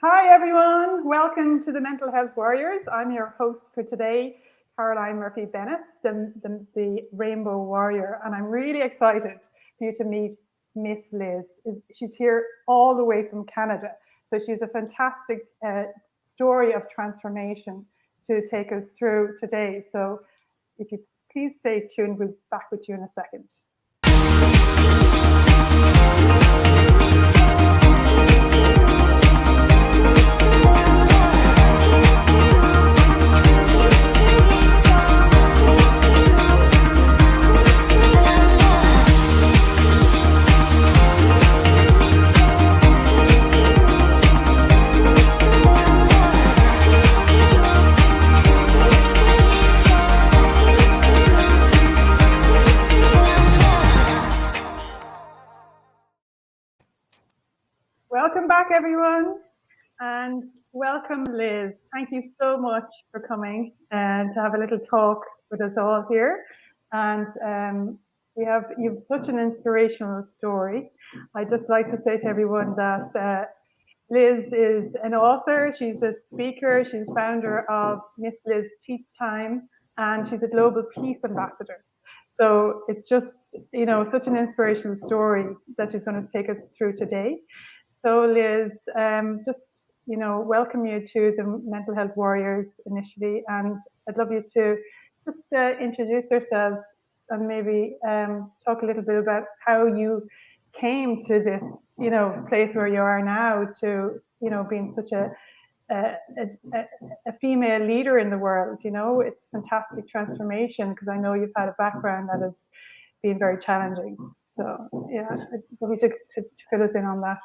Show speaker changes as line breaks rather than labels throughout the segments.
Hi, everyone. Welcome to the Mental Health Warriors. I'm your host for today, Caroline Murphy-Bennis, the Rainbow Warrior. And I'm really excited for you to meet Miss Liz. She's here all the way from Canada. So she's a fantastic story of transformation to take us through today. So if you please stay tuned, we'll be back with you in a second. Welcome back, everyone, and welcome, Liz. Thank you so much for coming and to have a little talk with us all here. And you've such an inspirational story. I'd just like to say to everyone that Liz is an author, she's a speaker, she's founder of Miss Liz Teatime, and she's a global peace ambassador. So it's just, such an inspirational story that she's going to take us through today. So Liz, welcome you to the Mental Health Warriors initially, and I'd love you to just introduce yourselves and maybe talk a little bit about how you came to this, place where you are now to, being such a female leader in the world. It's fantastic transformation because I know you've had a background that has been very challenging. So yeah, I'd love you to fill us in on that.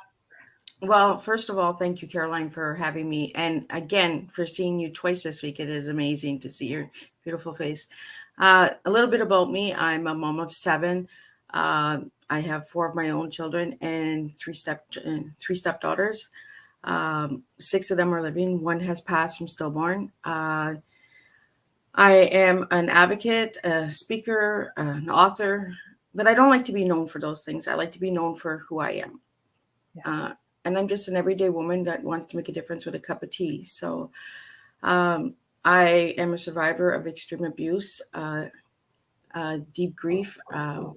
Well, first of all, thank you, Caroline, for having me. And again, for seeing you twice this week. It is amazing to see your beautiful face. A little bit about me. I'm a mom of 7. I have 4 of my own children and 3 stepdaughters. 6 of them are living. 1 has passed from stillborn. I am an advocate, a speaker, an author, but I don't like to be known for those things. I like to be known for who I am. Yeah. And I'm just an everyday woman that wants to make a difference with a cup of tea. So I am a survivor of extreme abuse, deep grief. And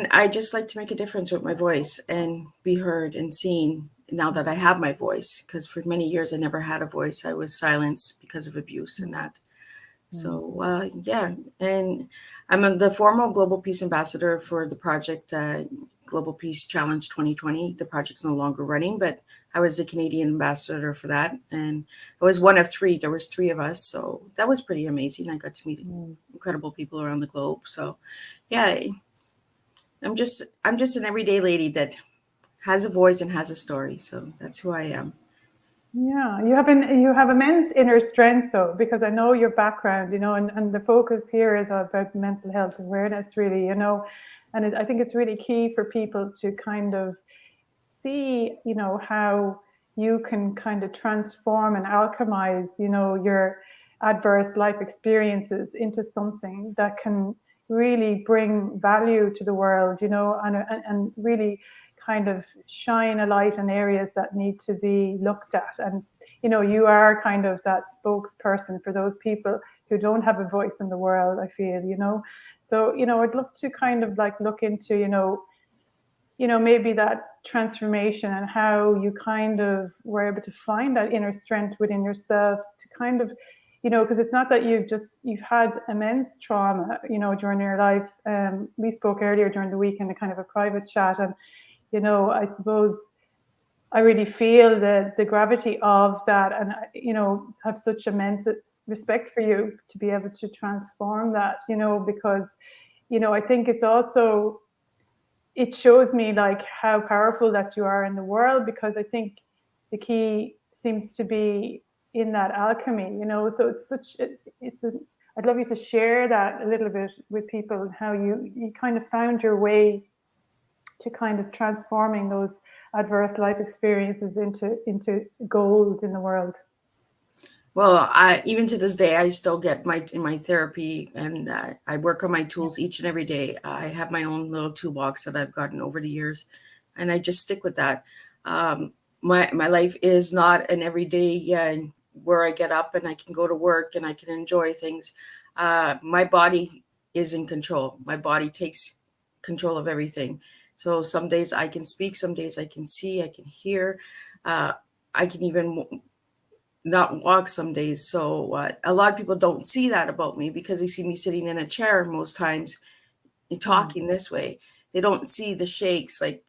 I just like to make a difference with my voice and be heard and seen now that I have my voice. Because for many years, I never had a voice. I was silenced because of abuse and that. So, yeah. And I'm the former Global Peace Ambassador for the project Global Peace Challenge 2020. The project's no longer running, but I was the Canadian ambassador for that. And I was one of 3. There was 3 of us. So that was pretty amazing. I got to meet incredible people around the globe. So yeah, I'm just an everyday lady that has a voice and has a story. So that's who I am.
Yeah, you have immense inner strength, though, because I know your background, and the focus here is about mental health awareness, really, and I think it's really key for people to kind of see, how you can kind of transform and alchemize, your adverse life experiences into something that can really bring value to the world, and really kind of shine a light in areas that need to be looked at. And, you are kind of that spokesperson for those people who don't have a voice in the world, I feel, So, I'd love to kind of like look into, maybe that transformation and how you kind of were able to find that inner strength within yourself to kind of, because it's not that you've had immense trauma, during your life. We spoke earlier during the week in a kind of a private chat, and I suppose I really feel the gravity of that, and have such immense respect for you to be able to transform that, because I think it's also, it shows me like how powerful that you are in the world, because I think the key seems to be in that alchemy, so I'd love you to share that a little bit with people, how you kind of found your way to kind of transforming those adverse life experiences into gold in the world.
Well, even to this day, I still get in my therapy, and I work on my tools each and every day. I have my own little toolbox that I've gotten over the years, and I just stick with that. my life is not an everyday where I get up and I can go to work and I can enjoy things. My body is in control. My body takes control of everything. So some days I can speak, some days I can see, I can hear. Uh, I can even not walk some days. So a lot of people don't see that about me because they see me sitting in a chair most times and talking this way. They don't see the shakes. Like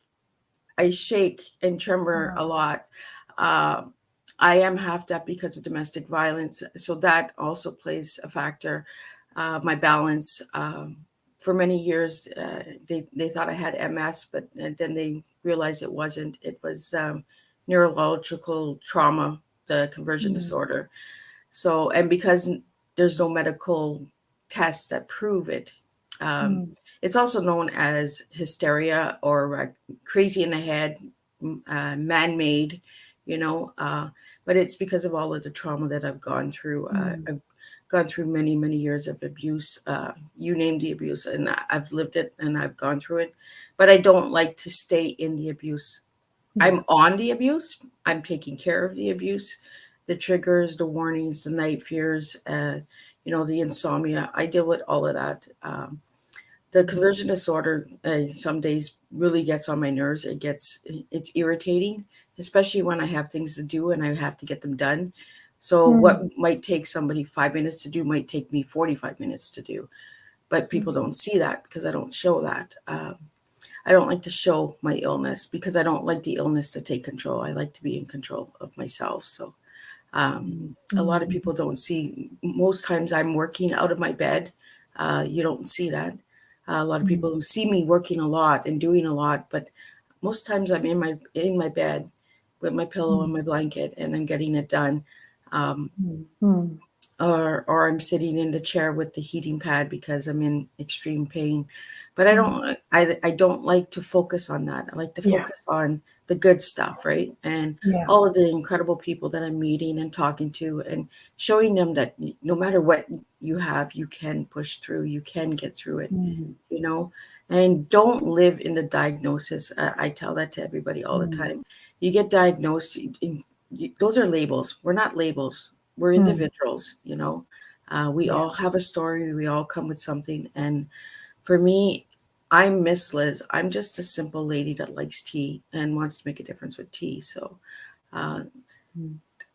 I shake and tremor a lot. Uh, I am half deaf because of domestic violence, so that also plays a factor. My balance. For many years, they thought I had MS, but then they realized it wasn't. It was neurological trauma, the conversion disorder. So, and because there's no medical tests that prove it, it's also known as hysteria or crazy in the head, man-made, you know. But it's because of all of the trauma that I've gone through. I've gone through many, many years of abuse. You name the abuse, and I've lived it, and I've gone through it. But I don't like to stay in the abuse. I'm on the abuse. I'm taking care of the abuse, the triggers, the warnings, the night fears, the insomnia. I deal with all of that. The conversion disorder some days really gets on my nerves. It's irritating, especially when I have things to do and I have to get them done. So what might take somebody 5 minutes to do might take me 45 minutes to do. But people don't see that because I don't show that. I don't like to show my illness because I don't like the illness to take control. I like to be in control of myself. So a lot of people don't see. Most times I'm working out of my bed. You don't see that. A lot of people see me working a lot and doing a lot, but most times I'm in my bed with my pillow and my blanket and I'm getting it done. Or I'm sitting in the chair with the heating pad because I'm in extreme pain. But I don't like to focus on that. I like to focus on the good stuff, right? And all of the incredible people that I'm meeting and talking to and showing them that no matter what you have, you can push through, you can get through it, you know? And don't live in the diagnosis. I tell that to everybody all the time. You get diagnosed, those are labels. We're not labels. We're individuals, you know. We all have a story. We all come with something. And for me, I'm Miss Liz. I'm just a simple lady that likes tea and wants to make a difference with tea. So a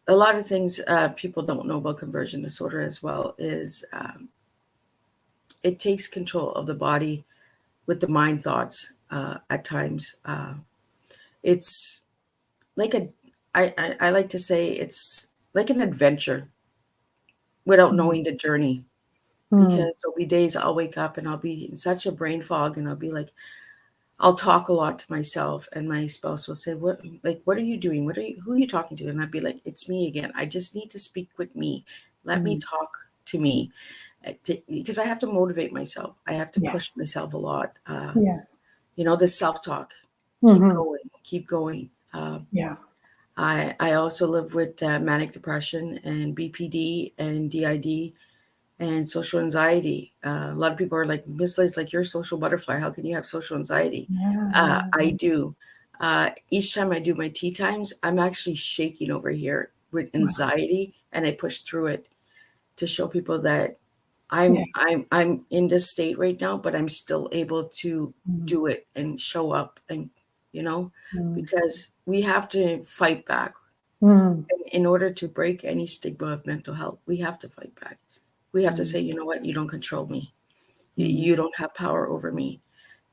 lot of things people don't know about conversion disorder as well is it takes control of the body with the mind thoughts at times. It's like I like to say it's like an adventure without knowing the journey. Because there'll be days I'll wake up and I'll be in such a brain fog and I'll be like, I'll talk a lot to myself and my spouse will say, what are you doing? Who are you talking to? And I'd be like, it's me again. I just need to speak with me. Let me talk to me because I have to motivate myself. I have to push myself a lot. The self-talk, keep going, keep going. I also live with manic depression and BPD and DID and social anxiety. A lot of people are like, Miss Liz, like you're a social butterfly. How can you have social anxiety? I do. Each time I do my tea times, I'm actually shaking over here with anxiety, and I push through it to show people that I'm in this state right now, but I'm still able to do it and show up, and because we have to fight back. In order to break any stigma of mental health, we have to fight back. We have to say, you know what, you don't control me. You don't have power over me,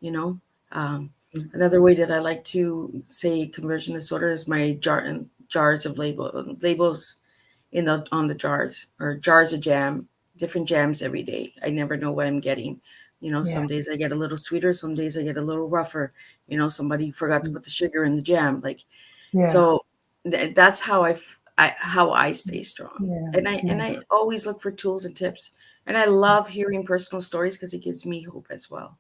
you know? Another way that I like to say conversion disorder is my jars of labels on the jars, or jars of jam, different jams every day. I never know what I'm getting. Some days I get a little sweeter, some days I get a little rougher. Somebody forgot to put the sugar in the jam. So that's how I stay strong. And I always look for tools and tips. And I love hearing personal stories because it gives me hope as well.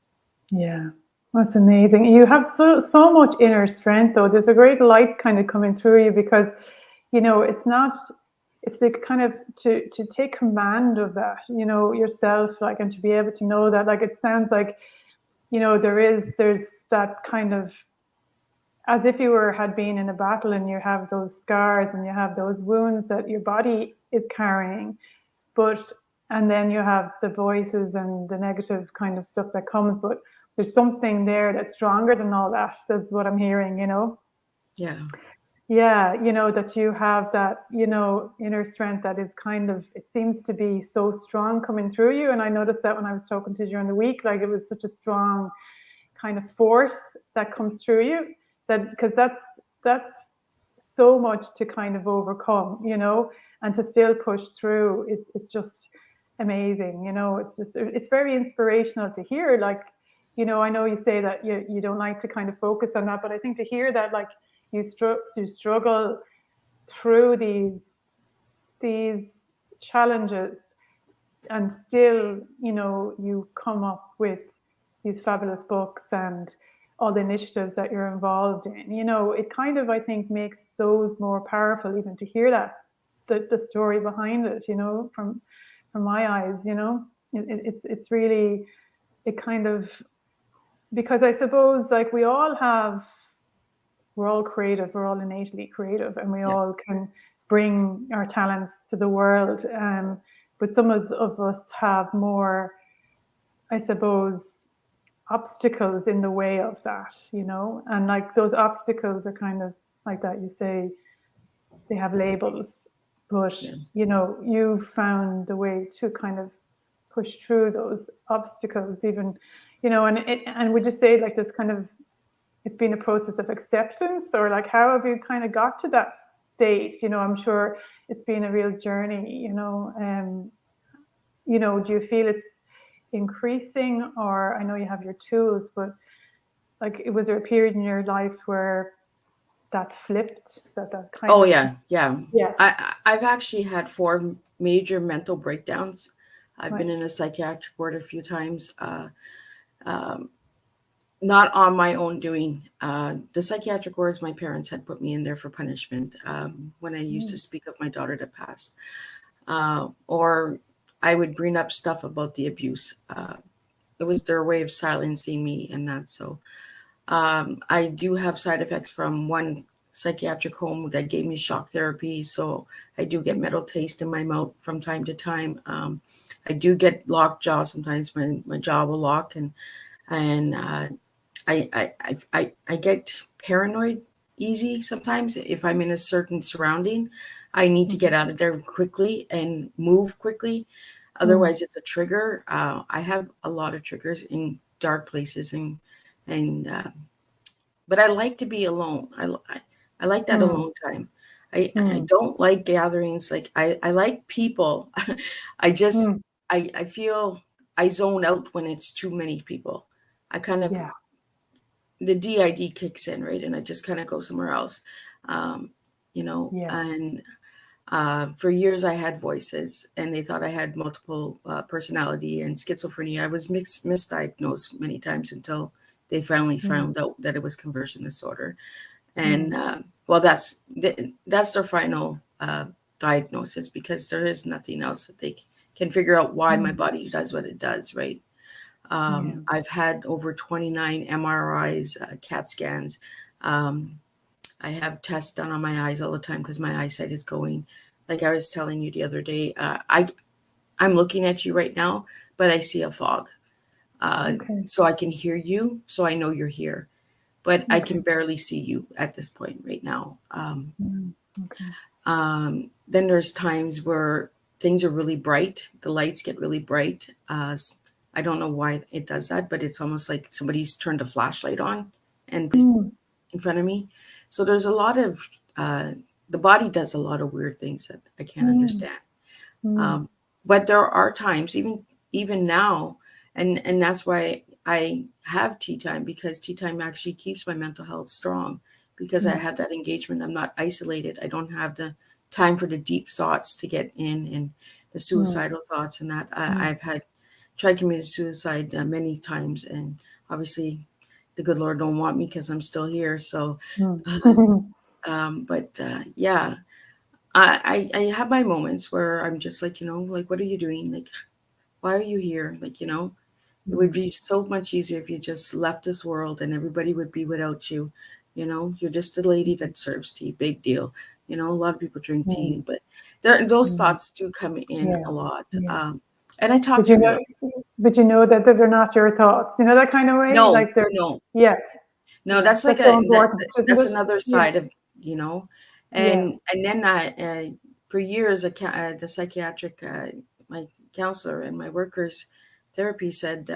Yeah, that's amazing. You have so much inner strength, though. There's a great light kind of coming through you because, it's the kind of to take command of that, yourself, and to be able to know that, it sounds like, there's that kind of as if you had been in a battle, and you have those scars and you have those wounds that your body is carrying, and then you have the voices and the negative kind of stuff that comes, but there's something there that's stronger than all that. That's what I'm hearing,
Yeah.
Yeah, that you have that, inner strength that is kind of, it seems to be so strong coming through you. And I noticed that when I was talking to you during the week, like it was such a strong kind of force that comes through you, that because that's so much to kind of overcome, and to still push through. It's just amazing, it's very inspirational to hear. Like, I know you say that you don't like to kind of focus on that, but I think to hear that, like, you struggle through these challenges, and still, you come up with these fabulous books and all the initiatives that you're involved in. It kind of, I think, makes those more powerful, even to hear that the story behind it. From my eyes, it's really, it kind of, because I suppose, like, we're all creative, we're all innately creative, and we all can bring our talents to the world. But some of us have more, I suppose, obstacles in the way of that, and like those obstacles are kind of like that. You say they have labels, but you've found the way to kind of push through those obstacles, even, and would you say, like, this kind of, it's been a process of acceptance, or like, how have you kind of got to that state? I'm sure it's been a real journey, do you feel it's increasing? Or I know you have your tools, but like, was there a period in your life where that flipped, that kind
Oh
of,
yeah.
yeah,
I've actually had 4 major mental breakdowns. I've been
right,
in a psychiatric ward a few times. Um, Not on my own doing. The psychiatric wards, my parents had put me in there for punishment, when I used to speak of my daughter that passed, or I would bring up stuff about the abuse. It was their way of silencing me, and that. So I do have side effects from one psychiatric home that gave me shock therapy. So I do get metal taste in my mouth from time to time. I do get locked jaw sometimes. My jaw will lock, and I get paranoid easy sometimes if I'm in a certain surrounding. I need to get out of there quickly and move quickly. Otherwise, it's a trigger. I have a lot of triggers in dark places, and but I like to be alone. I like that alone time. I don't like gatherings. Like, I like people. I just I feel I zone out when it's too many people. I kind of,
yeah,
the DID kicks in, right? And I just kind of go somewhere else.
yeah,
And for years I had voices, and they thought I had multiple personality and schizophrenia. I was misdiagnosed many times until they finally found out that it was conversion disorder. And well, that's their final diagnosis, because there is nothing else that they can figure out why my body does what it does, right?
yeah,
I've had over 29 MRIs, CAT scans. I have tests done on my eyes all the time because my eyesight is going. Like I was telling you the other day, I'm looking at you right now, but I see a fog.
okay,
So I can hear you, so I know you're here, but I
okay,
can barely see you at this point right now.
okay,
Then there's times where things are really bright. The lights get really bright. I don't know why it does that, but it's almost like somebody's turned a flashlight on and put it in front of me. So there's a lot of, the body does a lot of weird things that I can't understand. But there are times, even now, and that's why I have tea time, because tea time actually keeps my mental health strong, because I have that engagement. I'm not isolated. I don't have the time for the deep thoughts to get in, and the suicidal thoughts and that. I've had tried committed suicide many times, and obviously the good Lord don't want me because I'm still here. So, but yeah, I have my moments where I'm just like, like, what are you doing? Like, why are you here? Like, it would be so much easier if you just left this world and everybody would be without you. You're just a lady that serves tea. Big deal. A lot of people drink tea,
Mm.
but those
Mm.
thoughts do come in
Yeah.
a lot.
Yeah.
And I talk
But
to real.
that they're not your thoughts. That kind of way?
No,
Like they're,
no,
yeah,
no.
yeah.
That's like
That's so
that.
important, isn't
That's
it?
another
Yeah.
side of you know.
Yeah.
And then for years, the psychiatric my counselor and my workers therapy said.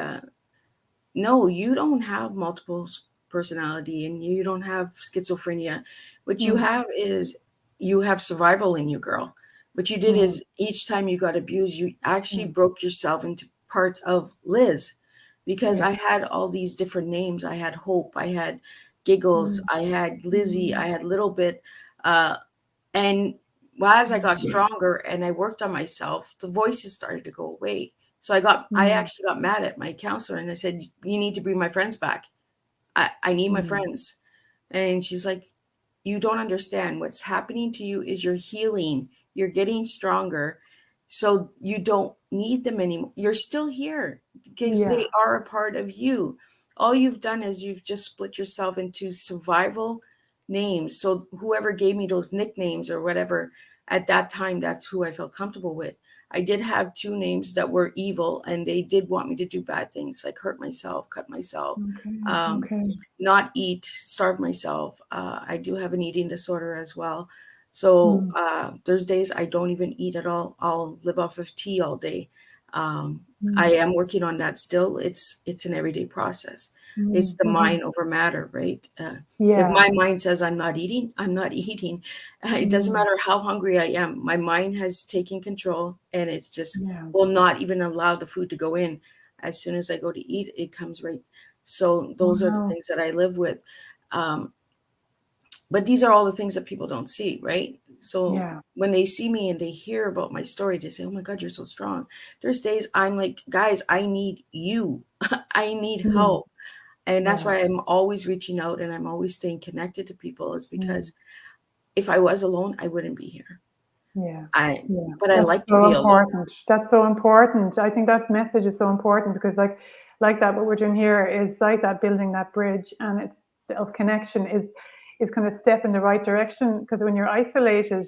No, you don't have multiple personality and you don't have schizophrenia. What you
Mm.
have is you have survival in you, girl. What you did
Mm.
is each time you got abused, you actually
Mm.
broke yourself into parts of Liz because I
Yes.
had all these different names. I had Hope, I had Giggles,
Mm.
I had Lizzie,
Mm.
I had Little Bit. Uh, and as I
Mm.
got stronger and I worked on myself, the voices started to go away. So I
Mm.
actually got mad at my counselor and I said, "You need to bring my friends back. I need my
Mm.
friends." And she's like, "You don't understand. What's happening to you is you're healing. You're getting stronger. So you don't need them anymore. You're still here because
Yeah.
they are a part of you. All you've done is you've just split yourself into survival names. So whoever gave me those nicknames or whatever at that time, that's who I felt comfortable with. I did have two names that were evil and they did want me to do bad things like hurt myself, cut myself,
Okay.
um,
Okay.
not eat, starve myself. I do have an eating disorder as well. So
Mm.
there's days I don't even eat at all. I'll live off of tea all day. I
Mm.
am working on that still. It's an everyday process. It's
Mm.
the
Mm-hmm.
mind over matter, right? If
Yeah.
my mind says I'm not eating, I'm not eating. It doesn't
Mm.
matter how hungry I am. My mind has taken control, and it's just
Yeah.
will not even allow the food to go in. As soon as I go to eat, it comes right. So those are the
Wow.
things that I live with. Um, but these are all the things that people don't see, right? So
Yeah.
when they see me and they hear about my story, they say, "Oh my God, you're so strong." There's days I'm like, "Guys, I need you. I need
Mm.
help." And that's
Yeah.
why I'm always reaching out and I'm always staying connected to people, is
Mm.
because if I was alone, I wouldn't be here.
Yeah.
I
Yeah.
but I
That's
like to
so
be alone.
important. That's so important. I think that message is so important because like that what we're doing here is like that building that bridge and it's of connection is kind of step in the right direction because when you're isolated,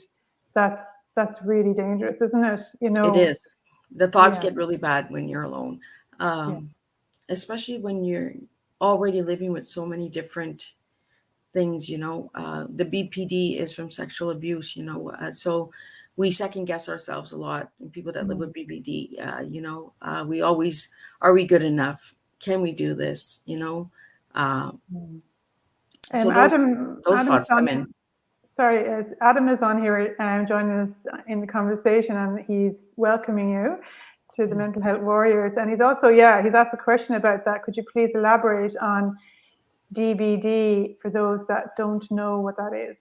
that's that's really dangerous, isn't it?
It is. The thoughts
Yeah.
get really bad when you're alone.
Yeah.
Um, Especially when you're already living with so many different things. The BPD is from sexual abuse. So we second guess ourselves a lot. And people that live
Mm.
with BPD, we always, are we good enough? Can we do this? uh,
Mm.
so those
Adam's
thoughts come
on.
in.
Sorry, as Adam is on here joining us in the conversation, and he's welcoming you to the Mental Health Warriors. And he's also, yeah, he's asked a question about that. Could you please elaborate on DBD for those that don't know what that is?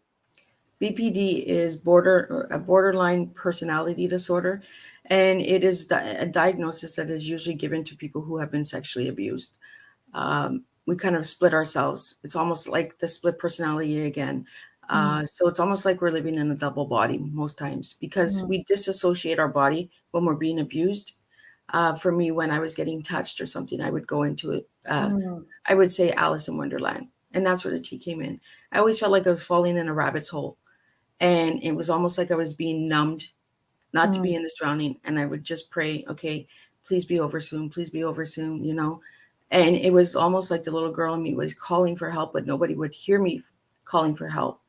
BPD is a borderline personality disorder, and it is a diagnosis that is usually given to people who have been sexually abused. We kind of split ourselves. It's almost like the split personality again.
Mm.
So it's almost like we're living in a double body most times because
Mm.
we disassociate our body when we're being abused. For me, when I was getting touched or something, I would go into it.
Mm.
I would say Alice in Wonderland, and that's where the tea came in. I always felt like I was falling in a rabbit's hole, and it was almost like I was being numbed, not to be
Mm.
in the surrounding. And I would just pray, okay, please be over soon, please be over soon. And it was almost like the little girl in me was calling for help, but nobody would hear me calling for help.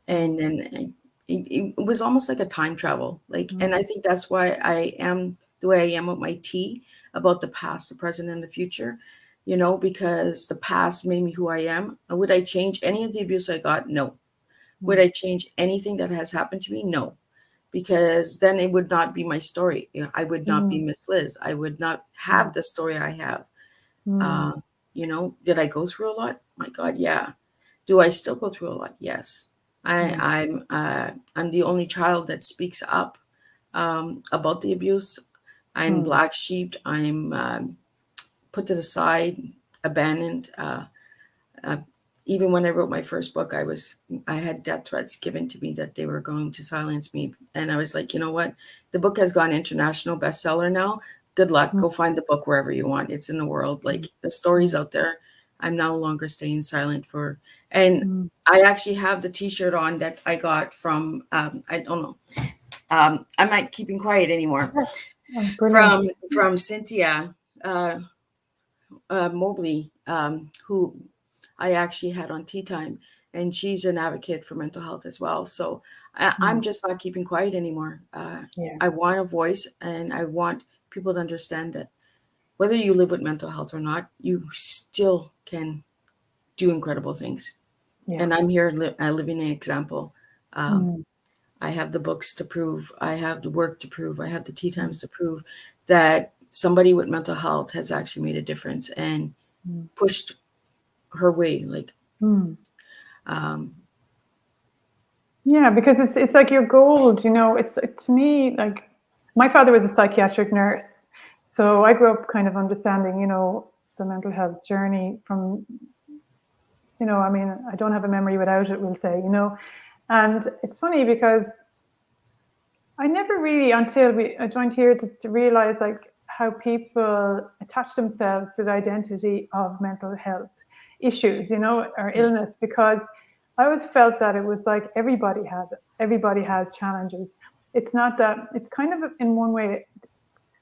And
Mm.
then it was almost like a time travel. And I
Mm.
think that's why I am the way I am with my tea about the past, the present, and the future. Because the past made me who I am. Would I change any of the abuse I got? No. Would
Mm.
I change anything that has happened to me? No, because then it would not be my story. I would not be
Mm.
Miss Liz. I would not have
Mm.
the story I have.
Mm.
Uh, did I go through a lot? My God, yeah. Do I still go through a lot? Yes.
Mm.
I'm the only child that speaks up about the abuse. I'm
Mm.
black sheep. I'm put to the side, abandoned. Uh, Even when I wrote my first book, I had death threats given to me that they were going to silence me, and I was like, you know what? The book has gone international bestseller now. Good luck.
Mm.
Go find the book wherever you want. It's in the world.
Mm.
Like the stories
Mm.
out there. I'm no longer staying silent for, and I actually have the T-shirt on that I got from, I don't know, I'm not keeping quiet anymore,
Oh, brilliant.
from Cynthia Mobley, who I actually had on Teatime, and she's an advocate for mental health as well. So I'm just not keeping quiet anymore.
Yeah.
I want a voice, and I want people to understand that whether you live with mental health or not, you still can do incredible things.
Yeah.
And I'm here living an example. Um,
Mm.
I have the books to prove, I have the work to prove, I have the tea times to prove that somebody with mental health has actually made a difference and
Mm.
pushed her way. Like,
Mm.
um,
Yeah, because it's like your gold, you know. It's to me like my father was a psychiatric nurse, so I grew up kind of understanding, you know, the mental health journey from, you know, I mean, I don't have a memory without it, we'll say, you know. And it's funny because I never really, until I joined here, to realize like how people attach themselves to the identity of mental health issues, you know, or
yeah,
illness, because I always felt that it was like everybody has challenges. It's not that, it's kind of in one way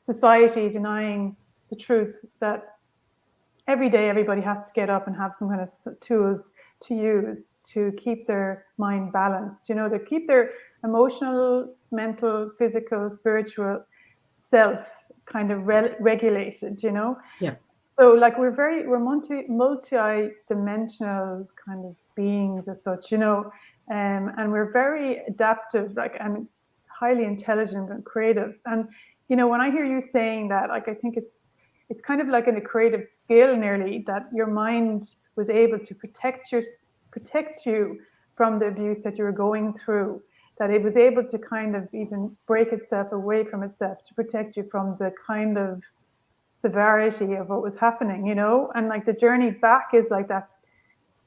society denying the truth that every day everybody has to get up and have some kind of tools to use to keep their mind balanced, you know, to keep their emotional, mental, physical, spiritual self kind of regulated, you know.
yeah,
So like we're multi-dimensional kind of beings as such, you know, and we're very adaptive, like, and highly intelligent and creative. And you know, when I hear you saying that, like, I think it's kind of like in a creative skill nearly that your mind was able to protect you from the abuse that you were going through, that it was able to kind of even break itself away from itself to protect you from the kind of severity of what was happening, you know. And like the journey back is like that,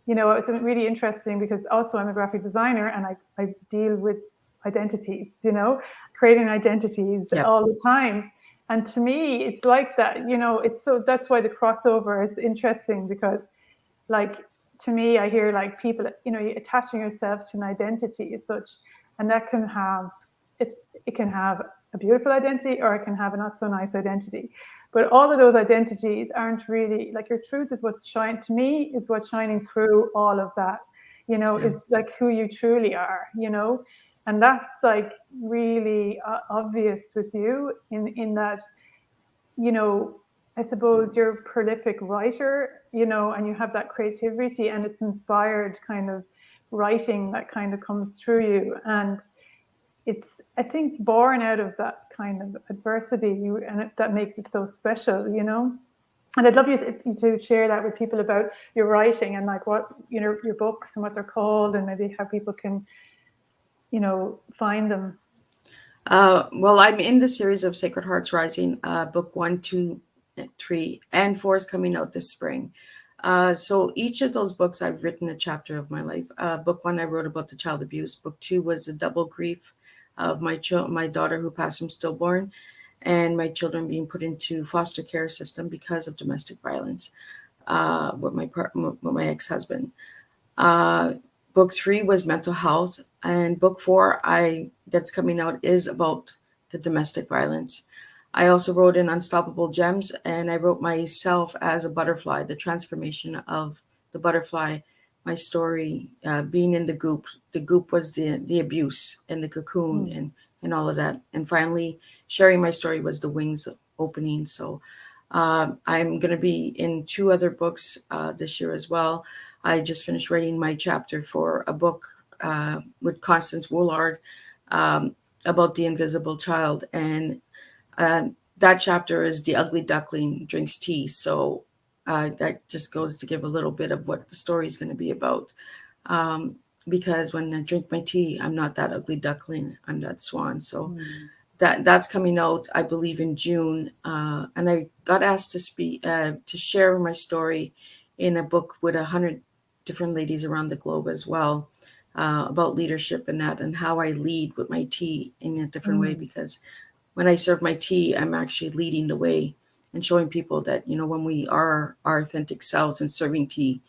you know. It's really interesting because also I'm a graphic designer and I deal with identities, you know, creating identities
yeah,
all the time. And to me it's like that, you know. It's so, that's why the crossover is interesting, because like to me I hear like people, you know, attaching yourself to an identity as such, and that can have, it can have a beautiful identity or it can have a not so nice identity. But all of those identities aren't really like, your truth is what's shining to me, is what's shining through all of that, you know,
yeah,
is like who you truly are, you know. And that's like really obvious with you in that, you know, I suppose you're a prolific writer, you know, and you have that creativity and it's inspired kind of writing that kind of comes through you. And it's, I think, born out of that kind of adversity, and that makes it so special, you know. And I'd love you to share that with people about your writing and like what, you know, your books and what they're called and maybe how people can, you know, find them.
well, I'm in the series of Sacred Hearts Rising, book 1, 2, 3, and 4 is coming out this spring. So each of those books, I've written a chapter of my life. Book 1, I wrote about the child abuse. Book 2 was a double grief of my daughter who passed from stillborn, and my children being put into foster care system because of domestic violence with my ex-husband. Uh, book 3 was mental health, and book 4 I that's coming out is about the domestic violence. I also wrote in Unstoppable Gems, and I wrote myself as a butterfly, the transformation of the butterfly, my story, being in the goop. The goop was the abuse and the cocoon
Mm.
and all of that. And finally, sharing my story was the wings opening. So I'm going to be in 2 other books this year as well. I just finished writing my chapter for a book with Constance Woolard about the invisible child. And that chapter is The Ugly Duckling Drinks Tea. So that just goes to give a little bit of what the story is going to be about. Um, because when I drink my tea, I'm not that ugly duckling, I'm that swan. So
Mm.
that's coming out, I believe, in June. And I got asked to share my story in a book with 100 different ladies around the globe as well, about leadership and that, and how I lead with my tea in a different way.
Mm.
Because when I serve my tea, I'm actually leading the way and showing people that, when we are our authentic selves and serving tea,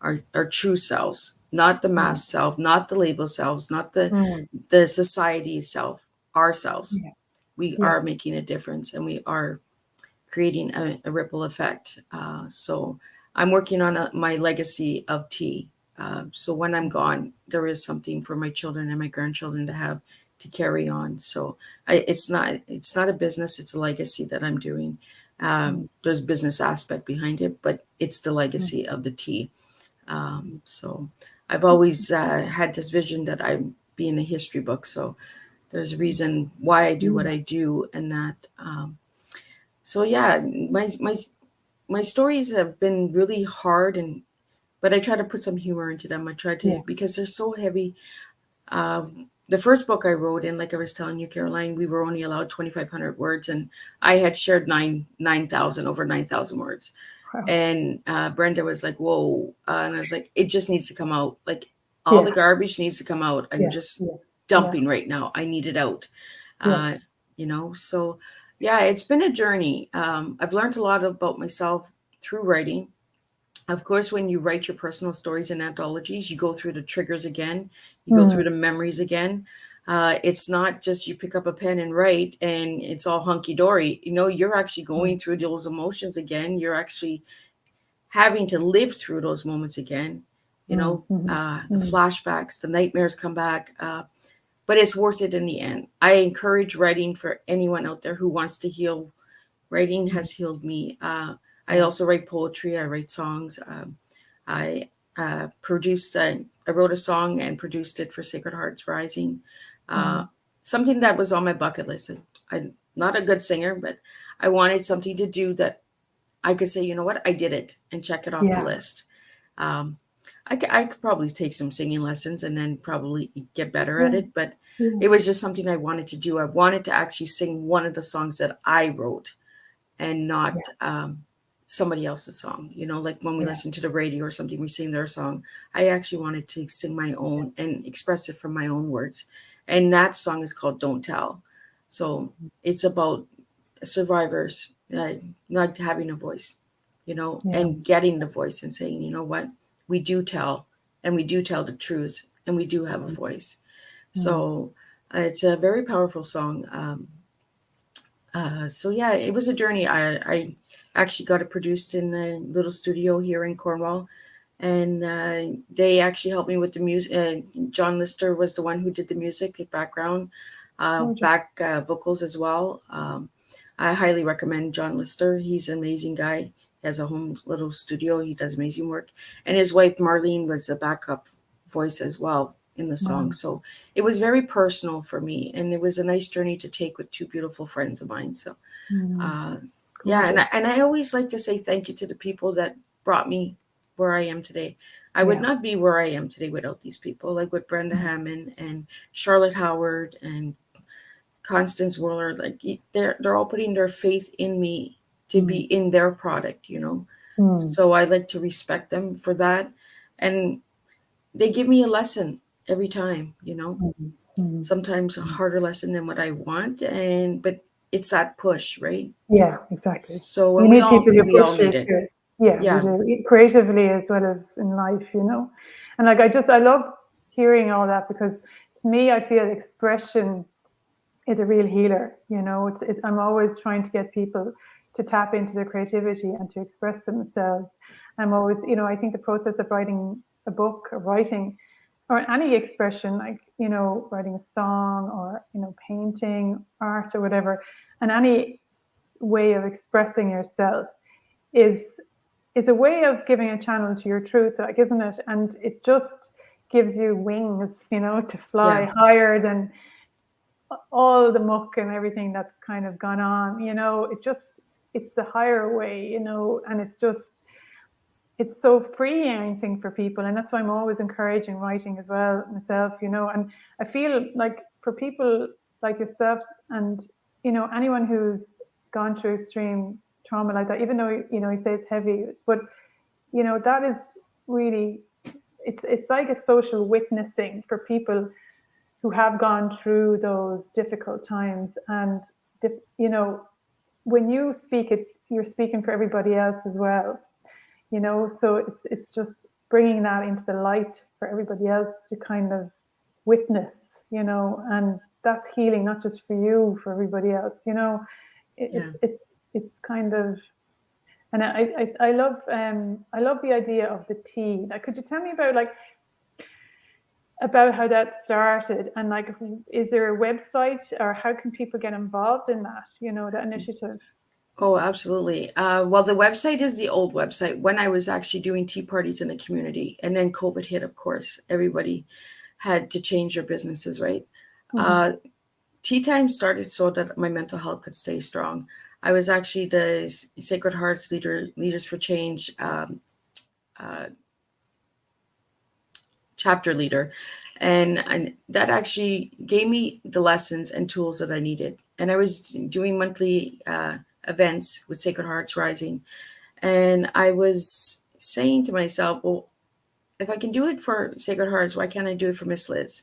our true selves, not the mask self, not the label selves, not the society self, ourselves.
Yeah.
We are making a difference, and we are creating a ripple effect. So I'm working on my legacy of tea. So when I'm gone, there is something for my children and my grandchildren to have to carry on. So it's not a business; it's a legacy that I'm doing. There's business aspect behind it, but it's the legacy of the tea. So I've always had this vision that I'm be in a history book. So there's a reason why I do what I do, and that. So yeah, my stories have been really hard, but I try to put some humor into them. I try to, because they're so heavy. The first book I wrote, and like I was telling you, Caroline, we were only allowed 2,500 words, and I had shared 9,000 over 9,000 words.
Wow.
And Brenda was like, "Whoa!" And I was like, "It just needs to come out. Like all the garbage needs to come out. I'm just dumping right now. I need it out." So yeah, it's been a journey. I've learned a lot about myself through writing. Of course, when you write your personal stories and anthologies, you go through the triggers again, you go through the memories again. It's not just you pick up a pen and write and it's all hunky dory. You're actually going through those emotions again. You're actually having to live through those moments again. The flashbacks, the nightmares come back. But it's worth it in the end. I encourage writing for anyone out there who wants to heal. Writing has healed me. I also write poetry. I write songs. I wrote a song and produced it for Sacred Hearts Rising. Something that was on my bucket list. I'm not a good singer, but I wanted something to do that I could say, you know what, I did it, and check it off the list. I could probably take some singing lessons and then probably get better at it. But it was just something I wanted to do. I wanted to actually sing one of the songs that I wrote and not somebody else's song. Like when we listen to the radio or something, we sing their song. I actually wanted to sing my own and express it from my own words. And that song is called Don't Tell. So it's about survivors not having a voice, and getting the voice and saying, you know what, we do tell, and we do tell the truth, and we do have a voice. So it's a very powerful song. So yeah, it was a journey. I actually got it produced in a little studio here in Cornwall, and they actually helped me with the music. John Lister was the one who did the music, the background, back vocals as well. I highly recommend John Lister. He's an amazing guy. He has a home little studio. He does amazing work. And his wife, Marlene, was a backup voice as well in the song.
Wow.
So it was very personal for me. And it was a nice journey to take with two beautiful friends of mine. So, yeah. And I always like to say thank you to the people that brought me where I am today. I would not be where I am today without these people, like with Brenda Hammond and Charlotte Howard and Constance Wooler. Like they're all putting their faith in me to be in their product, So I like to respect them for that. And they give me a lesson every time, sometimes a harder lesson than what I want. But it's that push, right?
Yeah, exactly.
So
You need people who
we all
push you
need it.
to, you do, creatively as well as in life, And like, I love hearing all that, because to me, I feel expression is a real healer. I'm always trying to get people to tap into their creativity and to express themselves. I'm always, I think the process of writing a book or writing or any expression, like, writing a song or, painting, art or whatever, and any way of expressing yourself is a way of giving a channel to your truth, like, isn't it? And it just gives you wings, to fly higher than all the muck and everything that's kind of gone on. It's the higher way, and it's so freeing, I think, for people. And that's why I'm always encouraging writing as well myself, and I feel like for people like yourself and, anyone who's gone through extreme trauma like that, even though, you say it's heavy, but, that is really, it's like a social witnessing for people who have gone through those difficult times. And, when you speak it, you're speaking for everybody else as well, you know. So it's just bringing that into the light for everybody else to kind of witness, you know, and that's healing, not just for you, for everybody else, you know. It's kind of, and I love the idea of the tea. Like, could you tell me about how that started, and like, is there a website, or how can people get involved in that, you know, that initiative?
Oh, absolutely. Well, the website is the old website when I was actually doing tea parties in the community, and then COVID hit. Of course, everybody had to change their businesses, right? Teatime started so that my mental health could stay strong. I was actually the Sacred Hearts Leaders for Change chapter leader, and that actually gave me the lessons and tools that I needed. And I was doing monthly events with Sacred Hearts Rising, and I was saying to myself, well, if I can do it for Sacred Hearts, why can't I do it for Miss Liz?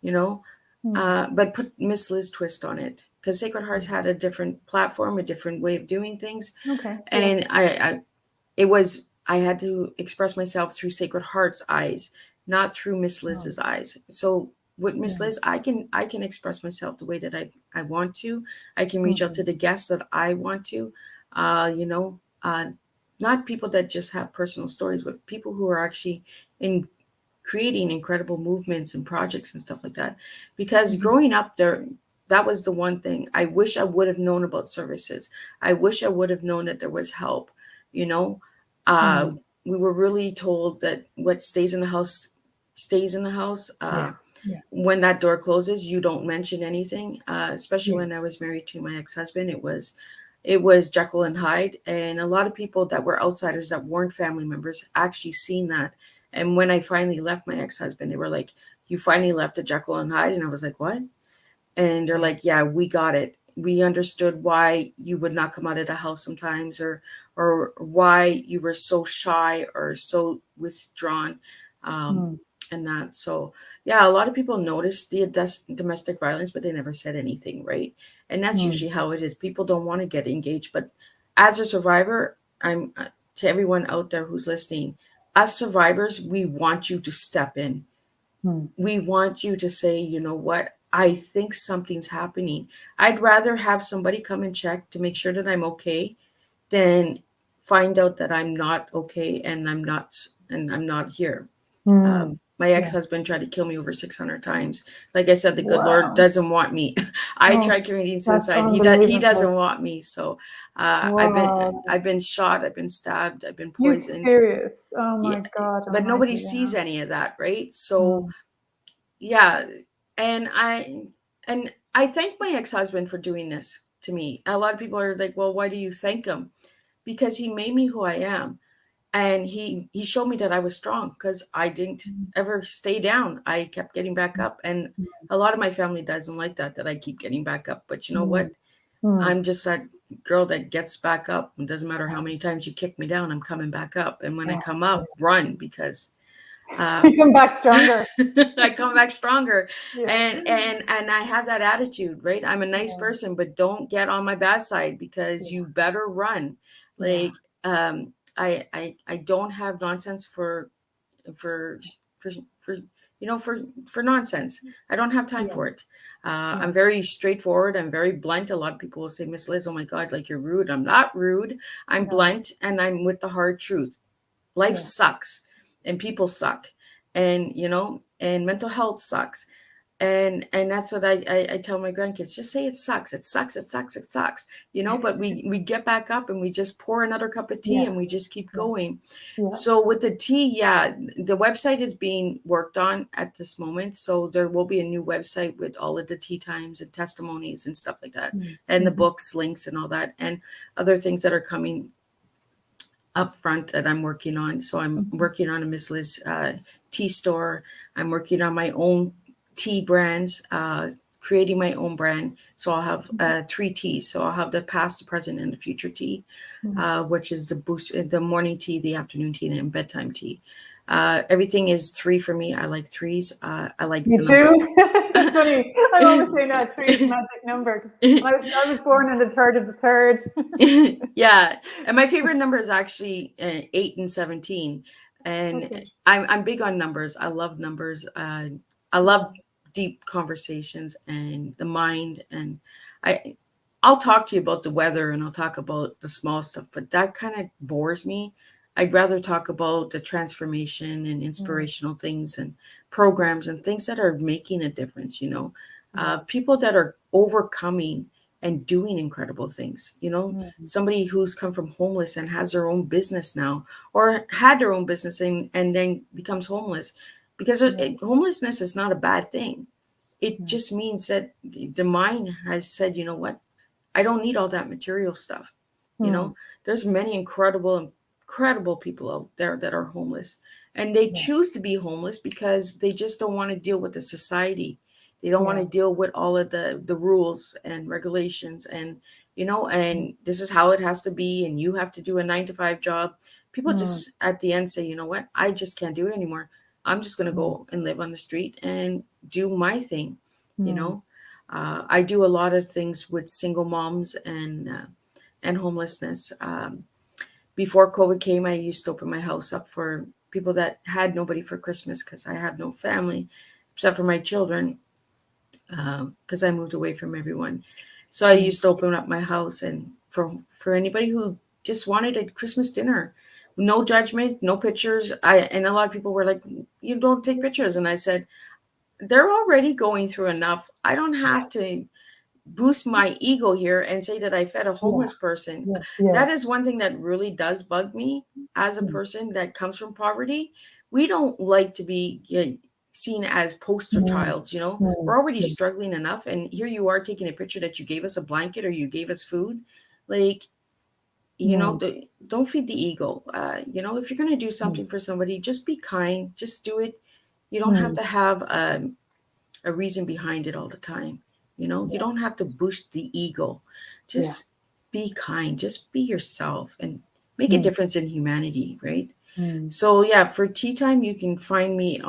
You know, but put Miss Liz twist on it, because Sacred Hearts had a different platform, a different way of doing things.
Okay.
And I had to express myself through Sacred Heart's eyes, not through Miss Liz's eyes. So with Miss Liz, I can express myself the way that I want to. I can reach out to the guests that I want to, you know, not people that just have personal stories, but people who are actually in creating incredible movements and projects and stuff like that. Because growing up there, that was the one thing I wish I would have known about services. I wish I would have known that there was help. You know, we were really told that what stays in the house stays in the house. When that door closes, you don't mention anything. Especially when I was married to my ex-husband, it was Jekyll and Hyde, and a lot of people that were outsiders that weren't family members actually seen that. And when I finally left my ex-husband, they were like, "You finally left a Jekyll and Hyde?" And I was like, "What?" And they're like, "Yeah, we got it. We understood why you would not come out of the house sometimes, or why you were so shy or so withdrawn." And that, so yeah, a lot of people noticed the domestic violence, but they never said anything, right? And that's usually how it is. People don't want to get engaged. But as a survivor, I'm to everyone out there who's listening, as survivors, we want you to step in. We want you to say, you know what, I think something's happening. I'd rather have somebody come and check to make sure that I'm okay than find out that I'm not okay and I'm not here. My ex-husband tried to kill me over 600 times. Like I said, the good Lord doesn't want me. I tried committing suicide. He doesn't want me. So I've been shot. I've been stabbed. I've been poisoned.
You serious? Oh my God!
But nobody sees any of that, right? So yeah, and I thank my ex-husband for doing this to me. A lot of people are like, "Well, why do you thank him?" Because he made me who I am. And he showed me that I was strong, because I didn't ever stay down. I kept getting back up. And a lot of my family doesn't like that I keep getting back up. But you know what? I'm just that girl that gets back up. It doesn't matter how many times you kick me down, I'm coming back up. And when I come up, run, because
you come back stronger.
I come back stronger. And I have that attitude, right? I'm a nice person, but don't get on my bad side, because you better run. Like, I don't have nonsense for nonsense. I don't have time for it. I'm very straightforward. I'm very blunt. A lot of people will say, "Miss Liz, oh my God, like you're rude." I'm not rude. I'm blunt, and I'm with the hard truth. Life sucks, and people suck, and and mental health sucks. And that's what I tell my grandkids. Just say it sucks. It sucks. It sucks. It sucks. But we get back up and we just pour another cup of tea and we just keep going. So with the tea, the website is being worked on at this moment. So there will be a new website with all of the tea times and testimonies and stuff like that, and the books, links, and all that, and other things that are coming up front that I'm working on. So I'm working on a Miss Liz tea store. I'm working on my own tea brands, creating my own brand. So I'll have 3 teas. So I'll have the past, the present, and the future tea, which is the morning tea, the afternoon tea, and bedtime tea. Everything is 3 for me. I like 3s. I like
Me too. That's funny. I'm always saying that 3 is a magic number because I was born on the 3rd of the 3rd.
Yeah, and my favorite number is actually 8 and 17. And
Okay.
I'm big on numbers. I love numbers. I love deep conversations and the mind. And I I'll talk to you about the weather and I'll talk about the small stuff, but that kind of bores me. I'd rather talk about the transformation and
Mm,
inspirational things and programs and things that are making a difference.
yeah.
People that are overcoming and doing incredible things.
Mm,
Somebody who's come from homeless and has their own business now, or had their own business and then becomes homeless, because
yeah.
homelessness is not a bad thing. It
Mm,
just means that the mind has said, you know what, I don't need all that material stuff. You
mm,
know, there's many incredible people out there that are homeless, and they
yeah.
choose to be homeless because they just don't want to deal with the society. They don't want
Yeah.
to deal with all of the rules and regulations,
Mm,
and this is how it has to be, and you have to do a 9 to 5 job. People
mm,
just at the end say, you know what, I just can't do it anymore. I'm just going to
mm,
go and live on the street and do my thing. you
mm,
know I do a lot of things with single moms and homelessness. Before COVID came, I used to open my house up for people that had nobody for Christmas because I have no family except for my children, because I moved away from everyone. So I
mm,
used to open up my house and for anybody who just wanted a Christmas dinner, no judgment, no pictures. And a lot of people were like, "You don't take pictures," and I said, "They're already going through enough. I don't
yeah.
have to boost my ego here and say that I fed a
Yeah.
homeless person."
Yeah. Yeah.
That is one thing that really does bug me as a
Mm,
person that comes from poverty. We don't like to be seen as poster
mm,
childs. We're
mm,
already
yeah.
struggling enough. And here you are taking a picture that you gave us a blanket or you gave us food. Like,
Mm,
don't feed the ego. If you're going to do
mm,
something for somebody, just be kind, just do it. You don't have
mm,
to have a reason behind it all the time. You
yeah.
don't have to boost the ego.
Yeah.
Just be kind, just be yourself and make a
Mm,
difference in humanity, right?
mm,
So, yeah, for tea time, you can find me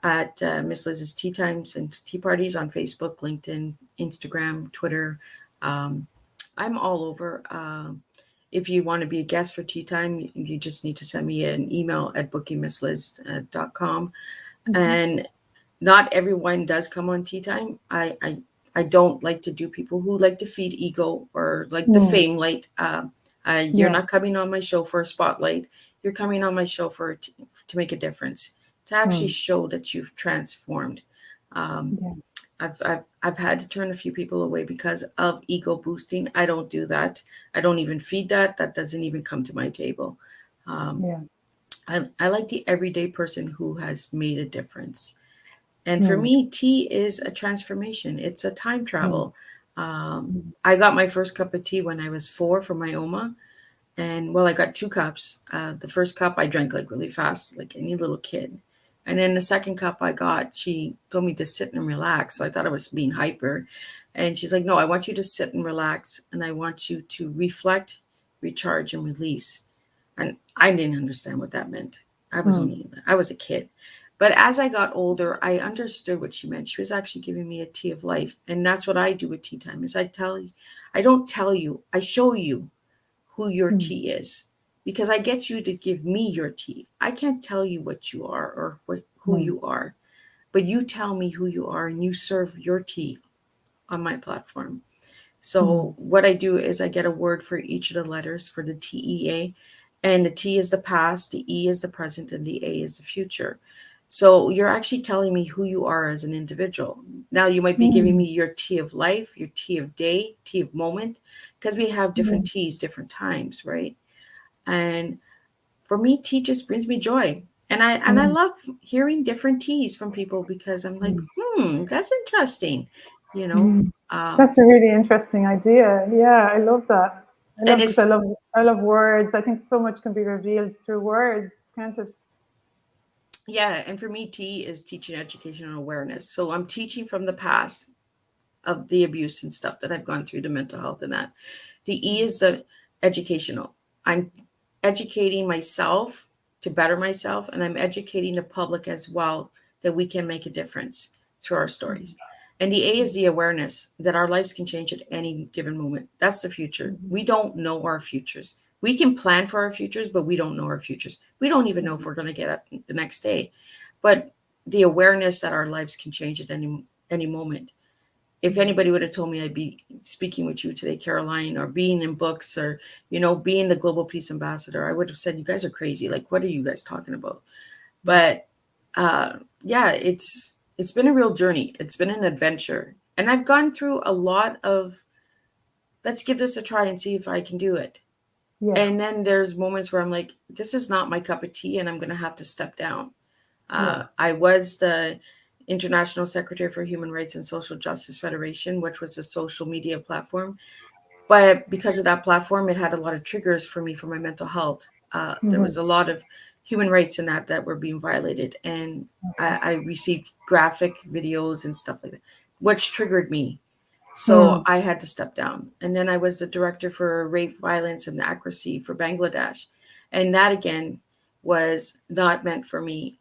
at Miss Liz's Tea Times and Tea Parties on Facebook, LinkedIn, Instagram, Twitter. Um, I'm all over. If you want to be a guest for Tea Time, you just need to send me an email at bookingmissliz.com.
mhm.
And not everyone does come on tea time. I don't like to do people who like to feed ego or like the
Mm,
fame light. You're
yeah.
not coming on my show for a spotlight. You're coming on my show to make a difference, to actually
Mm,
show that you've transformed. Um,
yeah.
I've had to turn a few people away because of ego boosting. I don't do that. I don't even feed that. That doesn't even come to my table. Um,
Yeah.
I like the everyday person who has made a difference. And for
Mm,
me, tea is a transformation. It's a time
mm,
travel.
mm,
I got my first cup of tea when I was 4 from my Oma. And well, I got 2 cups. The first cup I drank like really fast, like any little kid. And then the second cup I got, she told me to sit and relax. So I thought I was being hyper. And she's like, "No, I want you to sit and relax. And I want you to reflect, recharge, and release." And I didn't understand what that meant.
mm,
I was a kid. But as I got older, I understood what she meant. She was actually giving me a tea of life. And that's what I do with tea time is I don't tell you, I show you who your
mm,
tea is, because I get you to give me your tea. I can't tell you what you are or who
mm,
you are, but you tell me who you are and you serve your tea on my platform.
mm,
So what I do is I get a word for each of the letters for the TEA, and the T is the past, the E is the present, and the A is the future. So you're actually telling me who you are as an individual. Now you might be giving me
mm,
your T of life, your T of day, T of moment, because we have different
mm,
T's, different times, right? And for me, tea just brings me joy. And I
mm,
love hearing different teas from people because I'm like,
mm,
that's interesting, you know.
mm.
Um,
That's a really interesting idea. Yeah, I love that. I
and
love because
it's
I love words. I think so much can be revealed through words, can't it?
Yeah, and for me, T is teaching education and awareness. So I'm teaching from the past of the abuse and stuff that I've gone through, the mental health and that. The E
Mm,
is the educational. I'm educating myself to better myself, and I'm educating the public as well that we can make a difference. through our stories. And the A is the awareness that our lives can change at any given moment. That's the future. We don't know our futures. We can plan for our futures, but we don't know our futures. We don't even know if we're going to get up the next day. But the awareness that our lives can change at any moment. If anybody would have told me I'd be speaking with you today, Caroline, or being in books, or being the global peace ambassador, I would have said, you guys are crazy. Like, what are you guys talking about? But yeah, it's been a real journey. It's been an adventure, and I've gone through a lot of, let's give this a try and see if I can do it.
Yeah.
And then there's moments where I'm like, this is not my cup of tea, and I'm going to have to step down. I was the International Secretary for Human Rights and Social Justice Federation, which was a social media platform. But because of that platform, it had a lot of triggers for me for my mental health. There was a lot of human rights in that were being violated. And I received graphic videos and stuff like that, which triggered me. So I had to step down. And then I was the director for rape, violence, and accuracy for Bangladesh. And that, again, was not meant for me.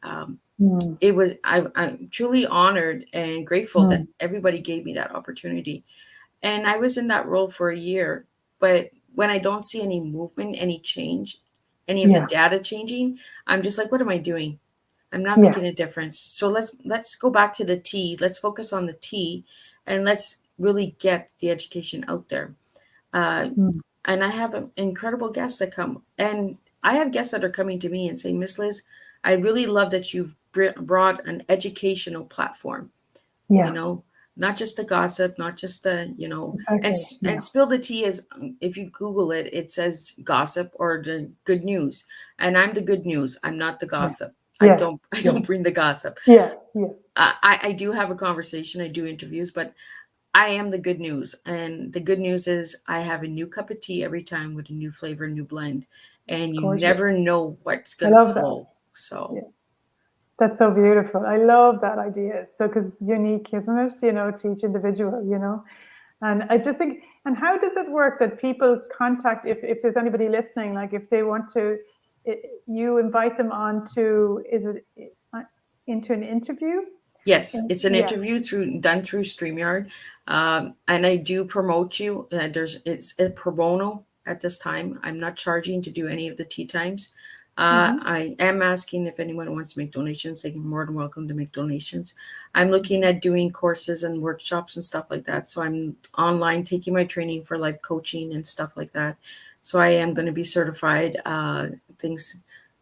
It was, I'm truly honored and grateful that everybody gave me that opportunity. And I was in that role for a year. But when I don't see any movement, any change, any of the data changing, I'm just like, what am I doing? I'm not making a difference. So let's go back to the T. Let's focus on the T, and let's really get the education out there. And I have incredible guests that come, and I have guests that are coming to me and saying, Miss Liz, I really love that you've brought an educational platform. Not just the gossip, not just the, and spill the tea is, if you Google it, it says gossip or the good news. And I'm the good news. I'm not the gossip. I don't bring the gossip. I do have a conversation. I do interviews, but I am the good news. And the good news is I have a new cup of tea every time with a new flavor, new blend. And you never know what's going to flow. So
that's so beautiful. I love that idea. So, because it's unique, isn't it? To each individual, And I just think, and how does it work that people contact, if there's anybody listening, like if they want to, you invite them on to, into an interview?
Yes, it's an interview done through StreamYard. And I do promote you. It's a pro bono at this time. I'm not charging to do any of the Teatimes. I am asking if anyone wants to make donations, they can be more than welcome to make donations. I'm looking at doing courses and workshops and stuff like that. So I'm online taking my training for life coaching and stuff like that. So I am going to be certified, things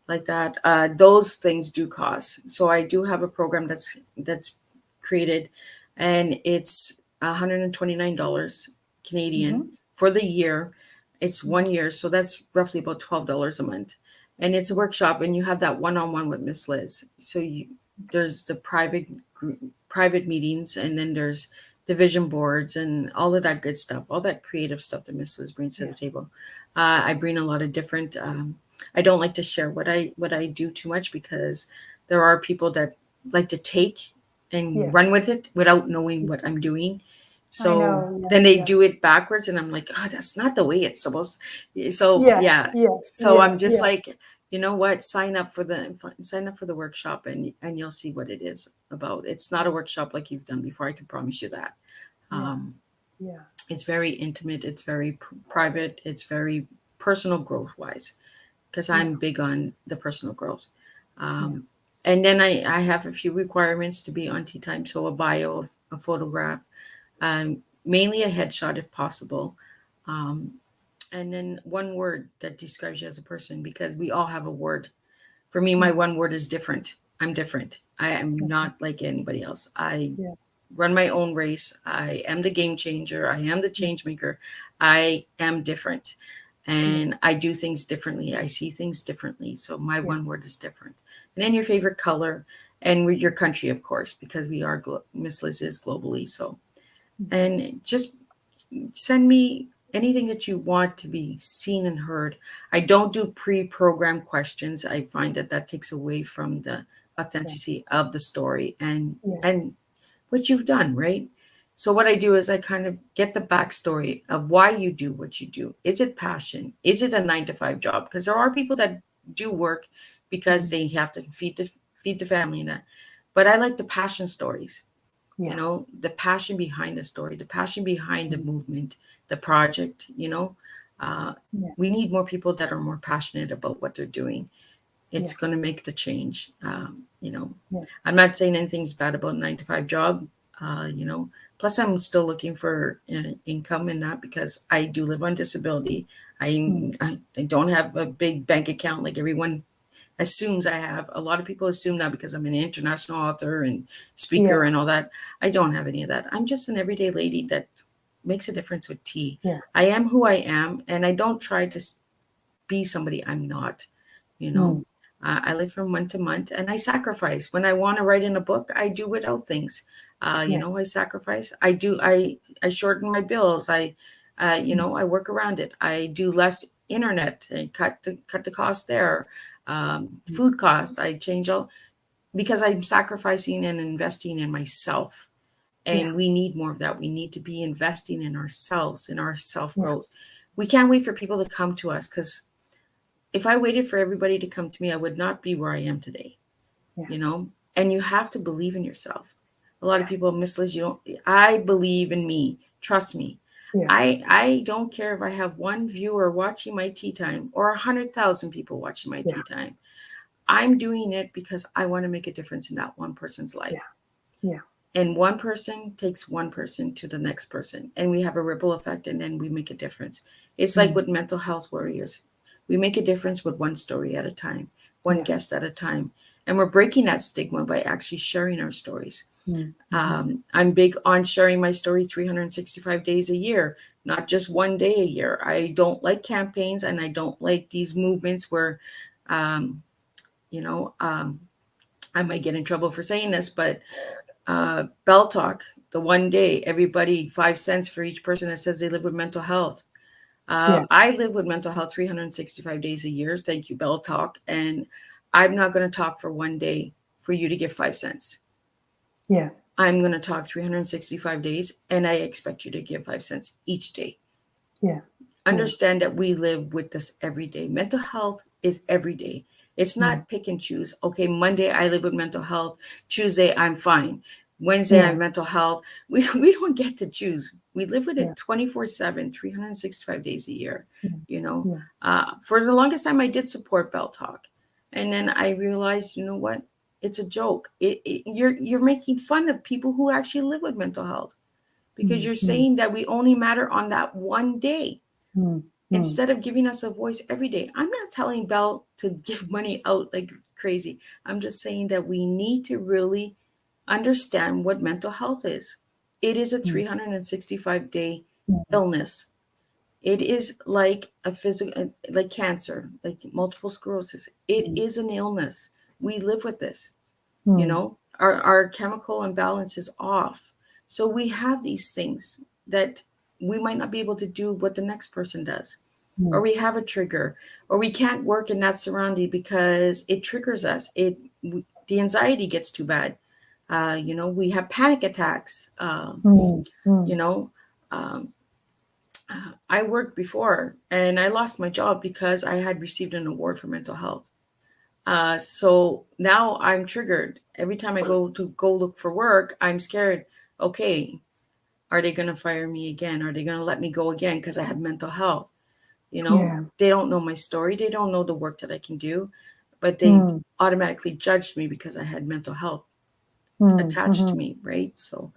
like that. Those things do cost. So I do have a program that's created, and it's $129 Canadian for the year. It's 1 year, so that's roughly about $12 a month. And it's a workshop, and you have that one-on-one with Miss Liz. So there's the private meetings, and then there's the vision boards and all of that good stuff, all that creative stuff that Miss Liz brings to the table. I bring a lot of different. I don't like to share what I do too much, because there are people that like to take and run with it without knowing what I'm doing. So then they do it backwards, and I'm like, oh, that's not the way it's supposed to. So so I'm just like, you know what? Sign up for the workshop, and you'll see what it is about. It's not a workshop like you've done before. I can promise you that. It's very intimate. It's very private. It's very personal growth wise, because I'm big on the personal growth. And then I have a few requirements to be on Teatime. So a bio, a photograph, mainly a headshot if possible. And then one word that describes you as a person, because we all have a word. For me, my one word is different. I'm different. I am not like anybody else. I run my own race. I am the game changer. I am the change maker. I am different. And I do things differently. I see things differently. So my one word is different. And then your favorite color, and your country, of course, because we are, Miss Liz is globally. So, and just send me anything that you want to be seen and heard. I don't do pre-programmed questions. I find that takes away from the authenticity of the story and what you've done, right? So what I do is I kind of get the backstory of why you do what you do. Is it passion? Is it a 9 to 5 job? Because there are people that do work because they have to feed the family and that. But I like the passion stories.
Yeah.
You know, the passion behind the story, the passion behind the movement, the project, you know.
Yeah.
We need more people that are more passionate about what they're doing. It's
Yeah.
going to make the change. You know,
Yeah.
I'm not saying anything's bad about a 9 to 5 job. You know, plus I'm still looking for income in that because I do live on disability. I don't have a big bank account like everyone assumes I have. A lot of people assume that because I'm an international author and speaker
Yeah.
and all that. I don't have any of that. I'm just an everyday lady that makes a difference with tea.
Yeah.
I am who I am, and I don't try to be somebody I'm not. You know, I live from month to month, and I sacrifice. When I want to write in a book, I do without things. You
Yeah.
know, I sacrifice. I do. I shorten my bills. You know, I work around it. I do less internet and cut the cost there. Food costs. I change all because I'm sacrificing and investing in myself.
Yeah.
And we need more of that. We need to be investing in ourselves, in our self
Yeah.
growth. We can't wait for people to come to us because if I waited for everybody to come to me, I would not be where I am today,
Yeah.
you know? And you have to believe in yourself. A lot of people, Miss Liz, you don't, I believe in me. Trust me.
Yeah.
I don't care if I have one viewer watching my tea time or 100,000 people watching my tea time. I'm doing it because I want to make a difference in that one person's life.
Yeah.
And one person takes one person to the next person, and we have a ripple effect, and then we make a difference. It's like with mental health warriors. We make a difference with one story at a time, one guest at a time. And we're breaking that stigma by actually sharing our stories. I'm big on sharing my story 365 days a year, not just one day a year. I don't like campaigns, and I don't like these movements where, you know, I might get in trouble for saying this, but Bell Talk, the one day, everybody 5 cents for each person that says they live with mental health.
Yeah.
I live with mental health 365 days a year. Thank you, Bell Talk. And I'm not going to talk for one day for you to give 5 cents.
Yeah.
I'm going to talk 365 days, and I expect you to give 5 cents each day.
Yeah.
Understand that we live with this every day. Mental health is every day. It's not pick and choose. Okay, Monday I live with mental health. Tuesday I'm fine. Wednesday I have mental health. We don't get to choose. We live with it 24/7, 365 days a year. You know, for the longest time I did support Bell Talk, and then I realized, you know what? It's a joke. You're making fun of people who actually live with mental health because you're saying that we only matter on that one day. Instead of giving us a voice every day. I'm not telling Bell to give money out like crazy. I'm just saying that we need to really understand what mental health is. It is a 365-day illness. It is like a physical, like cancer, like multiple sclerosis. It is an illness. We live with this. You know, our chemical imbalance is off. So we have these things that we might not be able to do what the next person does. Or we have a trigger, or we can't work in that surrounding because it triggers us. The anxiety gets too bad. You know, we have panic attacks. You know, I worked before and I lost my job because I had received an award for mental health. So now I'm triggered. Every time I go look for work, I'm scared. Okay, are they going to fire me again? Are they going to let me go again because I have mental health? You know, they don't know my story. They don't know the work that I can do, but they automatically judged me because I had mental health attached to me, right? So,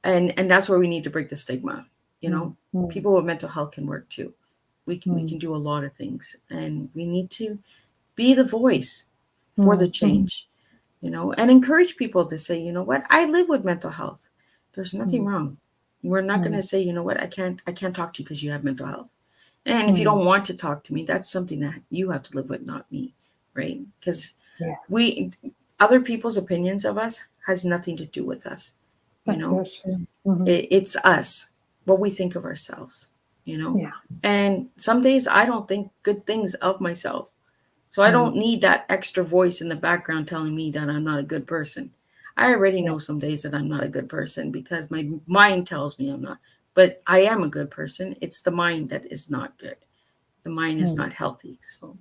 and that's where we need to break the stigma. You know, people with mental health can work too. We can do a lot of things, and we need to be the voice for the change. You know, and encourage people to say, you know what, I live with mental health. There's nothing wrong. We're not going to say, you know what, I can't talk to you because you have mental health. And if you don't want to talk to me, that's something that you have to live with, not me, right? Because other people's opinions of us has nothing to do with us. You
That's
know,
so true.
it's us, what we think of ourselves. You know,
Yeah.
and some days I don't think good things of myself. So I don't need that extra voice in the background telling me that I'm not a good person. I already know some days that I'm not a good person because my mind tells me I'm not. But I am a good person. It's the mind that is not good. The mind is not healthy. So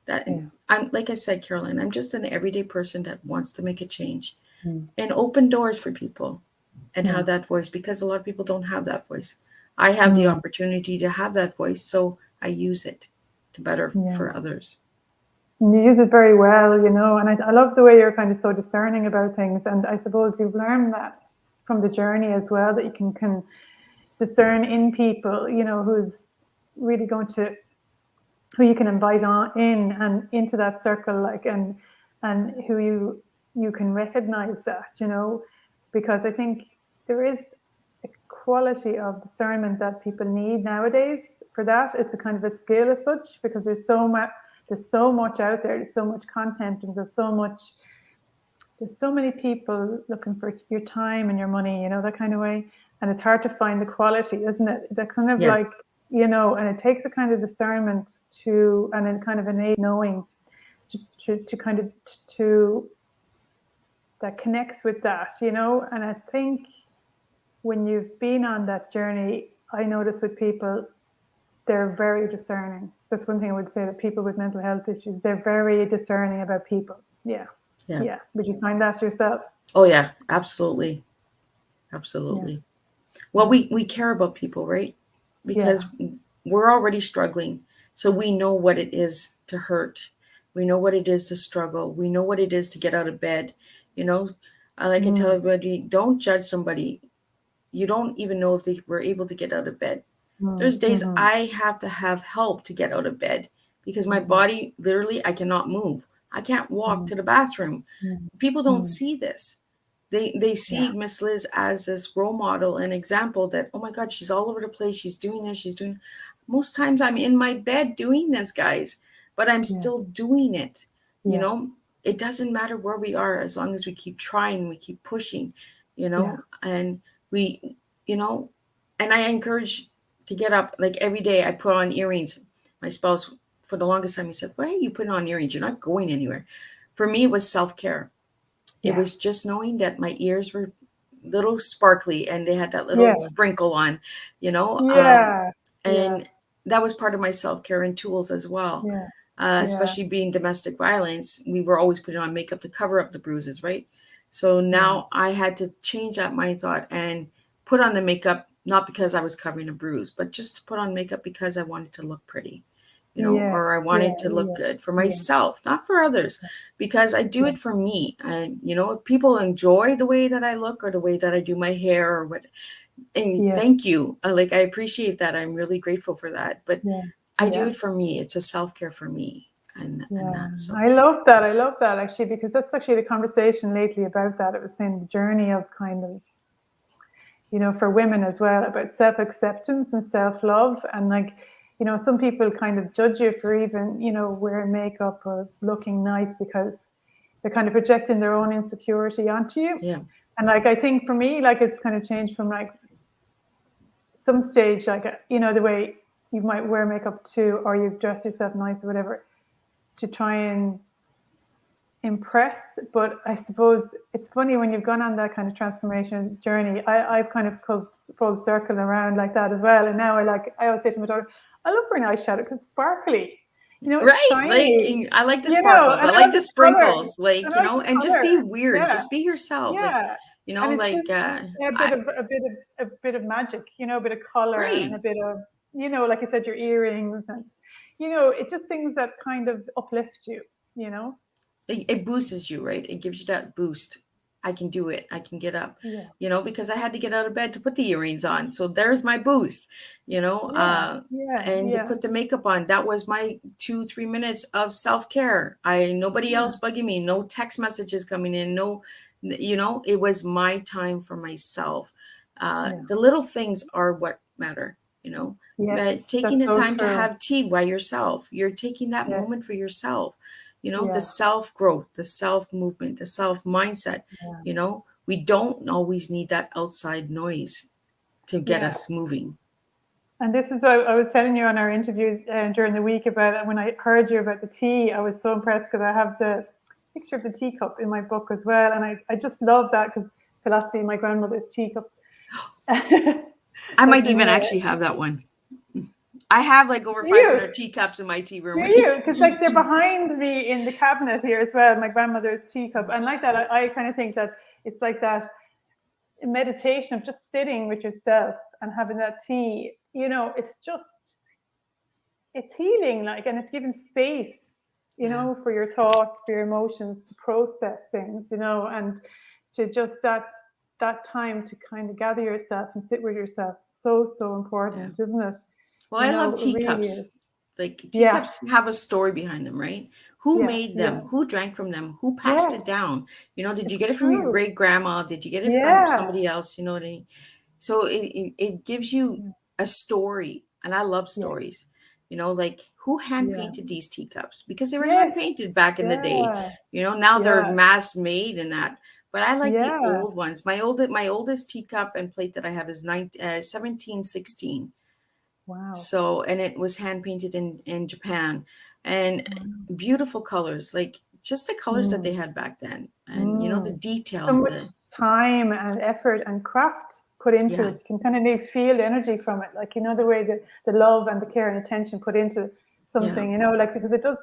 that I'm, like I said, Caroline, I'm just an everyday person that wants to make a change and open doors for people. and have that voice, because a lot of people don't have that voice. I have the opportunity to have that voice, so I use it to better for others.
And you use it very well, you know, and I love the way you're kind of so discerning about things. And I suppose you've learned that from the journey as well, that you can discern in people, you know, who's really going to, who you can invite on in and into that circle, like, and who you can recognize that, you know, because I think there is a quality of discernment that people need nowadays for that. It's a kind of a skill as such, because there's so much out there, there's so much content, and there's so many people looking for your time and your money, you know, that kind of way. And it's hard to find the quality, isn't it? That kind of like, you know, and it takes a kind of discernment and then kind of innate knowing to kind of that connects with that, you know. And I think when you've been on that journey, I notice with people, they're very discerning. That's one thing I would say, that people with mental health issues, they're very discerning about people. Yeah. Would you find that yourself?
Oh yeah, absolutely. Well, we care about people, right? Because we're already struggling, so we know what it is to hurt. We know what it is to struggle. We know what it is to get out of bed. You know, I like to tell everybody, don't judge somebody. You don't even know if they were able to get out of bed. There's days I have to have help to get out of bed, because my body, literally, I cannot move. I can't walk to the bathroom. People don't see this. They see Miss Liz as this role model and example that, oh my God, she's all over the place. She's doing this. She's doing. Most times I'm in my bed doing this, guys, but I'm still doing it. You know, it doesn't matter where we are, as long as we keep trying, we keep pushing, you know, and we, you know, and I encourage to get up, like every day I put on earrings. My spouse, for the longest time, he said, why are you putting on earrings? You're not going anywhere. For me, it was self-care. It was just knowing that my ears were little sparkly and they had that little sprinkle on, you know, and that was part of my self-care and tools as well. Especially being domestic violence, we were always putting on makeup to cover up the bruises, right? So now I had to change that mind thought and put on the makeup, not because I was covering a bruise, but just to put on makeup because I wanted to look pretty, you know, or I wanted to look good for myself, not for others, because I do it for me. And, you know, if people enjoy the way that I look or the way that I do my hair or what, and thank you. Like, I appreciate that. I'm really grateful for that. But I do it for me. It's a self-care for me. And that's so
I love that. I love that, actually, because that's actually the conversation lately about that. It was saying the journey of kind of, you know, for women as well, about self-acceptance and self-love. And like, you know, some people kind of judge you for even, you know, wearing makeup or looking nice, because they're kind of projecting their own insecurity onto you. And like, I think for me, like, it's kind of changed from like some stage, like, you know, the way you might wear makeup too, or you dress yourself nice or whatever, to try and impress. But I suppose it's funny when you've gone on that kind of transformation journey. I've kind of come full circle around like that as well. And now I always say to my daughter, I love wearing eyeshadow because it's sparkly. You know, it's shiny.
Like, I like the sparkles. I like the sprinkles. Like, you know, and just be weird. Just be yourself. Like, you know, like
a bit of magic, you know, a bit of color and a bit of, you know, like you said, your earrings, and, you know, it just things that kind of uplift you, you know.
It boosts you, right? It gives you that boost. I can do it. I can get up, you know, because I had to get out of bed to put the earrings on. So there's my boost, you know, and to put the makeup on. That was my 2-3 minutes of self-care. Nobody else bugging me, no text messages coming in, no, you know, it was my time for myself. The little things are what matter, you know. But taking the time to have tea by yourself, you're taking that moment for yourself. You know, the self-growth, the self-movement, the self-mindset, you know, we don't always need that outside noise to get us moving.
And this is what I was telling you on our interview during the week about it. When I heard you about the tea, I was so impressed, because I have the picture of the teacup in my book as well. And I just love that, because philosophy, my grandmother's teacup.
I might even actually have that one. I have like over 500 teacups in my tea room.
Do you? Because like they're behind me in the cabinet here as well, my grandmother's teacup. And like that, I kind of think that it's like that, meditation of just sitting with yourself and having that tea, you know, it's healing, like, and it's giving space, you know, for your thoughts, for your emotions to process things, you know, and to just that time to kind of gather yourself and sit with yourself. So important, isn't it?
Well,
You
I
know,
love
it really
teacups.
is.
Like
Yeah.
teacups have a story behind them, right? Who made them? Who drank from them? Who passed it down? You know, did you
It's
get it from your
true.
great grandma? Did you get it from
Yeah.
somebody else? You know what I mean? So it gives you a story, and I love
Yes.
stories. You know, like who hand
Yeah.
painted these teacups? Because they were
Yes.
hand painted back in the day.
Yeah.
You know, now they're
Yeah.
mass made and that. But I like the
Yeah.
old ones. My oldest teacup and plate that I have is 1716.
Wow.
So, and it was hand painted in Japan, and beautiful colors, like just the colors that they had back then, and you know the
So
detail,
much time and effort and craft put into it. You can kind of feel the energy from it, like, you know, the way the love and the care and attention put into something, you know, like, because it does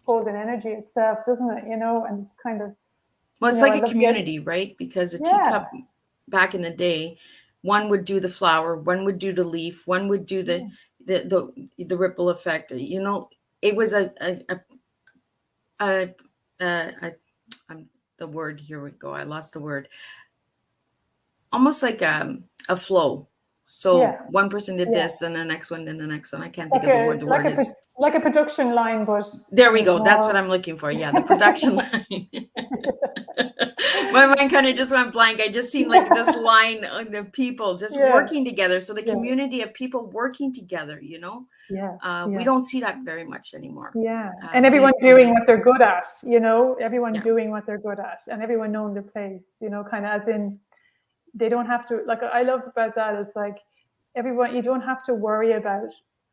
hold an energy itself, doesn't it? You know, and it's kind of,
well, it's
you know, I
like a
love
community, right? Because a
yeah,
teacup back in the day, one would do the flower, one would do the leaf, one would do the ripple effect. You know, it was a, a the word, here we go. I lost the word. Almost like a flow. So
yeah,
one person did
yeah,
this, then the next one, then the next one. I can't think of the word. The word is,
like a production line, but
there we
kind of
go. That's what
more.
I'm looking for. Yeah, the production line. My mind kind of just went blank. I just seen like this line of the people just
Yeah,
working together. So the
yeah,
community of people working together, you know,
yeah,
we
yeah.
don't see that very much anymore.
Yeah, and
We
everyone doing
like,
what they're good at, you know, everyone
yeah,
doing what they're good at, and everyone knowing their place, you know, kind of as in they don't have to, like, I love about that is like everyone, you don't have to worry about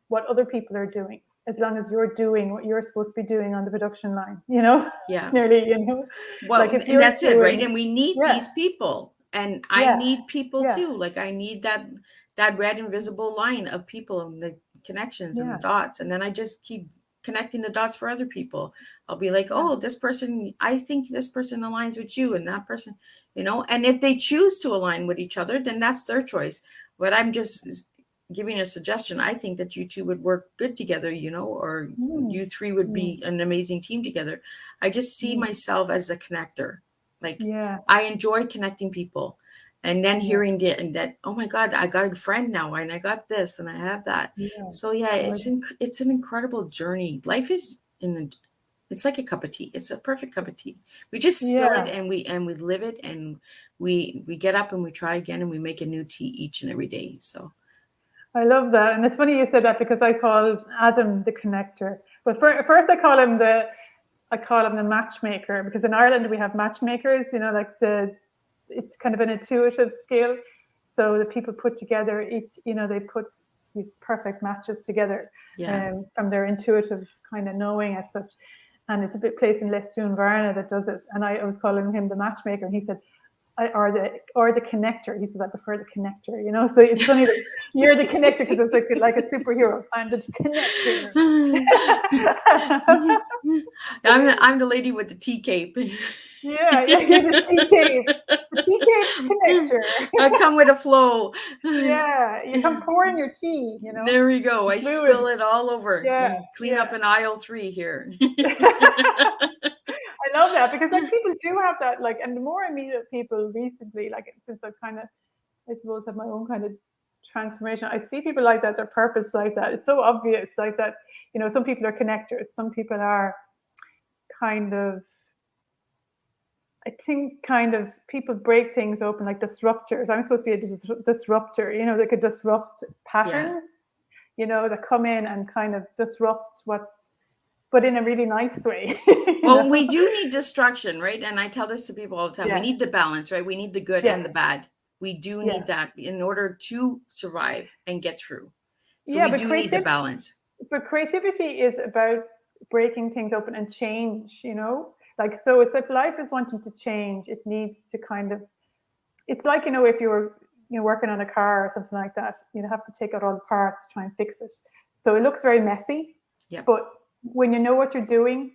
what other people are doing as long as you're doing what you're supposed to be doing on the production line, you know,
yeah.
nearly, you know,
Well,
like if
and
you're
that's it, right?
doing,
And we need
yeah,
these people, and I
yeah,
need people
yeah,
too. Like I need that red invisible line of people and the connections and the
yeah,
dots, and then I just keep connecting the dots for other people. I'll be like,
yeah,
oh, this person, I think this person aligns with you, and that person, you know. And if they choose to align with each other, then that's their choice. But I'm just giving a suggestion. I think that you two would work good together, you know, or
mm,
you three would
mm,
be an amazing team together. I just see
mm,
myself as a connector. Like
yeah,
I enjoy connecting people, and then
yeah,
hearing that, oh my God, I got a friend now, and I got this, and I have that.
yeah,
So yeah,
gorgeous.
it's an incredible journey. Life is it's like a cup of tea. It's a perfect cup of tea. We just spill it,
Yeah,
and we live it, and we get up and we try again, and we make a new tea each and every day. So
I love that. And it's funny you said that because I called Adam the connector. But first I call him the matchmaker because in Ireland we have matchmakers, you know, like it's kind of an intuitive skill. So the people put together each, you know, they put these perfect matches together
yeah.
from their intuitive kind of knowing as such. And it's a bit place in Leicester that does it. And I was calling him the matchmaker, and he said, or the connector. He said, I prefer the connector, you know. So it's funny that you're the connector because it's like a superhero. I'm the connector.
I'm the lady with the tea cape.
Yeah, you're the tea cave. The tea cave connector.
I come with a flow.
Yeah, you come pouring your tea, you know,
There we go.
the
I
fluid.
spill it all over.
Yeah,
Clean
yeah.
up in aisle 3 here.
I love that because like people do have that, like, and the more I meet people recently, like since I've kind of, I suppose, have my own kind of transformation, I see people like that, their purpose like that. It's so obvious, like that, you know, some people are connectors, some people are kind of, I think kind of people break things open like disruptors. I'm supposed to be a disruptor, you know, they could disrupt
Yeah.
patterns, you know, that come in and kind of disrupt but in a really nice way.
Well, we do need destruction, right? And I tell this to people all the time. We
Yeah,
need the balance, right? We need the good
yeah,
and the bad. We do
yeah,
need that in order to survive and get through. So
yeah.
we do need the balance.
But creativity is about breaking things open and change. You know, like so. It's like life is wanting to change. It needs to kind of. It's like, you know, if you're working on a car or something like that, you have to take out all the parts, try and fix it. So it looks very messy,
Yep.
but when you know what you're doing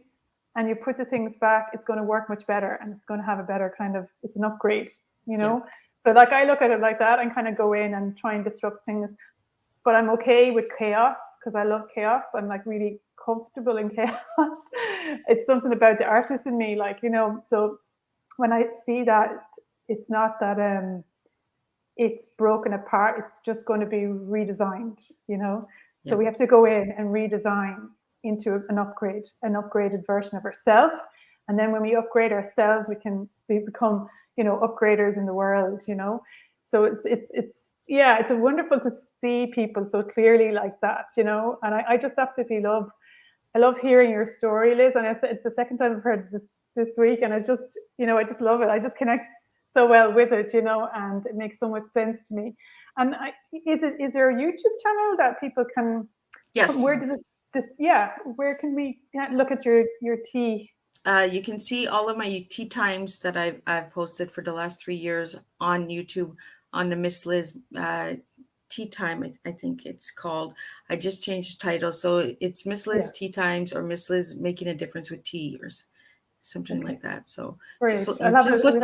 and you put the things back, it's going to work much better, and it's going to have a better kind of, it's an upgrade, you know.
Yep.
So like I look at it like that and kind of go in and try and disrupt things. But I'm okay with chaos because I love chaos. I'm like really comfortable in chaos. It's something about the artist in me, like, you know, so when I see that, it's not that it's broken apart, it's just going to be redesigned, you know. So we have to go in and redesign into an upgraded version of ourselves. And then when we upgrade ourselves, we become, you know, upgraders in the world, you know. So it's a wonderful to see people so clearly like that, you know. And I just absolutely love hearing your story, Liz. And it's the second time I've heard this week, and I just, you know, I just love it. I just connect so well with it, you know, and it makes so much sense to me. And is there a YouTube channel that people can?
Yes.
Where does where can we look at your tea?
You can see all of my Teatimes that I've posted for the last 3 years on YouTube on the Miss Liz Teatime, I think it's called. I just changed the title, so it's Miss Liz Teatimes or Miss Liz Making a Difference with Tea or something like that. So just look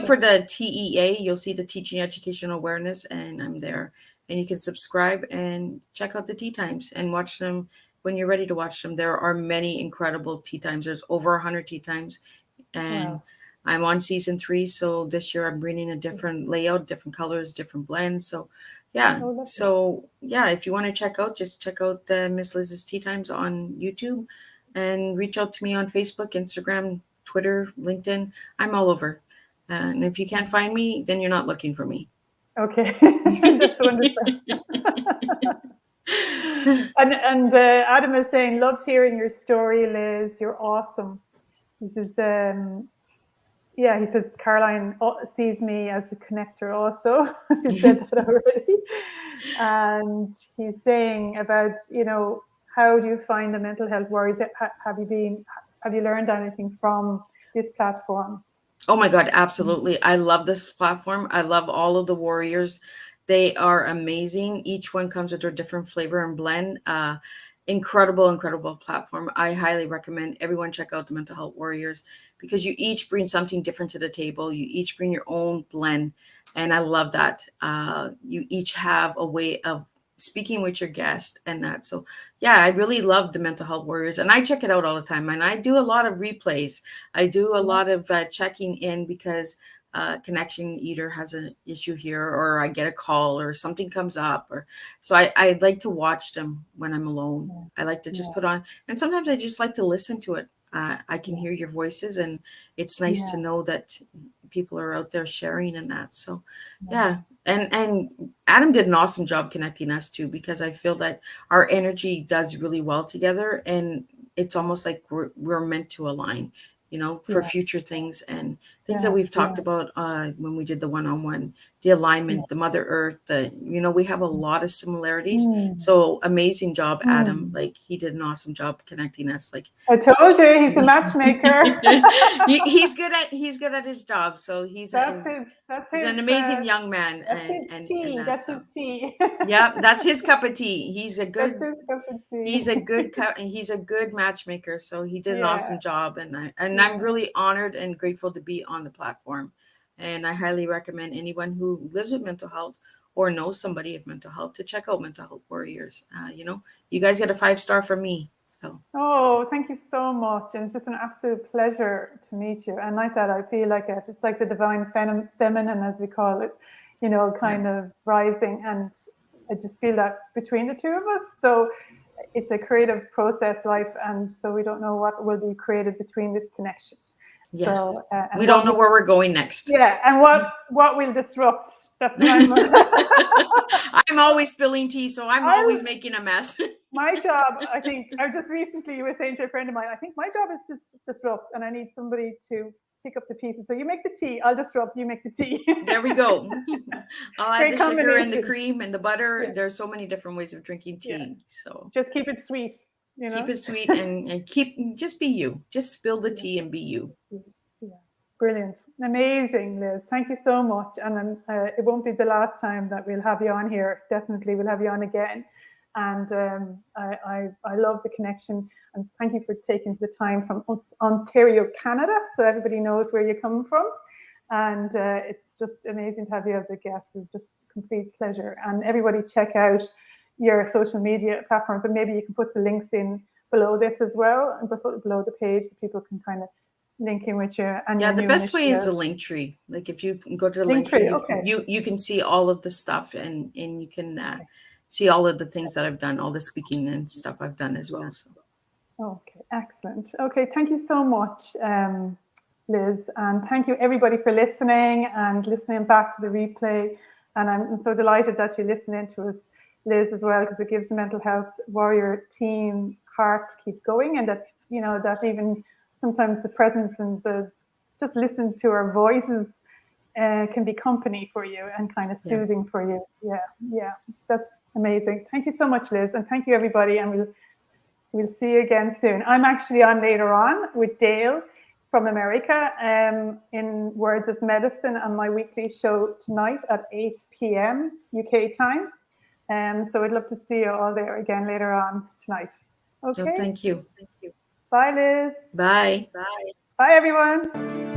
for the TEA. You'll see the Teaching Educational Awareness, and I'm there. And you can subscribe and check out the Teatimes and watch them when you're ready to watch them. There are many incredible Teatimes. There's over 100 Teatimes, and I'm on season 3. So this year I'm bringing a different layout, different colors, different blends. So if you want to just check out Miss Liz's Teatimes on YouTube, and reach out to me on Facebook, Instagram, Twitter, LinkedIn. I'm all over. And if you can't find me, then you're not looking for me.
Okay, that's wonderful. and Adam is saying, loved hearing your story, Liz. You're awesome. This is he says Caroline sees me as a connector also. He said that already. And he's saying about, you know, how do you find the mental health worries? Have you learned anything from this platform?
Oh my God, absolutely. I love this platform. I love all of the warriors. They are amazing. Each one comes with their different flavor and blend. Incredible platform. I highly recommend everyone check out the Mental Health Warriors, because you each bring something different to the table. You each bring your own blend. And I love that. You each have a way of speaking with your guest and that. So I really love the Mental Health Warriors, and I check it out all the time. And I do a lot of replays. I do a lot of checking in, because connection either has an issue here, or I get a call, or something comes up, or so I like to watch them when I'm alone. I like to just put on, and sometimes I just like to listen to it. I can hear your voices, and it's nice to know that people are out there sharing and that. So and Adam did an awesome job connecting us too, because I feel that our energy does really well together, and it's almost like we're meant to align, you know, for future things and things that we've talked about when we did the one-on-one, the alignment, the Mother Earth, we have a lot of similarities. So amazing job, Adam. Like, he did an awesome job connecting us. Like,
I told you, he's a matchmaker.
he's good at his job. So he's an amazing young man.
That's his tea.
Yeah, that's his cup of tea. He's a good
That's his cup of tea.
he's a good matchmaker. So he did an awesome job, and I'm really honored and grateful to be on the platform. And I highly recommend anyone who lives with mental health or knows somebody with mental health to check out Mental Health Warriors. You guys get a 5-star from me. So
thank you so much. And it's just an absolute pleasure to meet you. And like that, I feel like it's like the divine feminine, as we call it, kind of rising. And I just feel that between the two of us. So it's a creative process, life. And so we don't know what will be created between this connection.
Yes.
So,
we don't know where we're going next.
Yeah. And what will disrupt. That's what
I'm always spilling tea, so I'm always making a mess.
My job, I think, you were saying to a friend of mine, I think my job is to disrupt, and I need somebody to pick up the pieces. So you make the tea, I'll disrupt, you make the tea.
There we go. I'll add the sugar and the cream and the butter. Yeah. There's so many different ways of drinking tea. Yeah. So
just keep it sweet.
Keep it sweet and just be you. Just spill the tea and be you.
Yeah. Brilliant. Amazing, Liz. Thank you so much. And it won't be the last time that we'll have you on here. Definitely we'll have you on again. And I love the connection. And thank you for taking the time from Ontario, Canada, so everybody knows where you're coming from. And it's just amazing to have you as a guest. It was just a complete pleasure. And everybody check out your social media platforms, and maybe you can put the links in below this as well, and below the page, so people can kind of link in with you. And
yeah, the best way is a link tree. Like if you go to the link tree, you can see all of the stuff, and you can see all of the things that I've done, all the speaking and stuff I've done as well. So.
Okay, excellent. Okay, thank you so much, Liz, and thank you everybody for listening and listening back to the replay. And I'm so delighted that you listen in to us, Liz, as well, because it gives the mental health warrior team heart to keep going, and that, you know, that even sometimes the presence and the just listen to our voices can be company for you and kind of soothing for you. Yeah, that's amazing. Thank you so much, Liz, and thank you everybody, and we'll see you again soon. I'm actually on later on with Dale from America in Words as Medicine on my weekly show tonight at 8 p.m. UK time. So I'd love to see you all there again later on tonight. Okay.
So thank you.
Bye, Liz.
Bye.
Bye, everyone.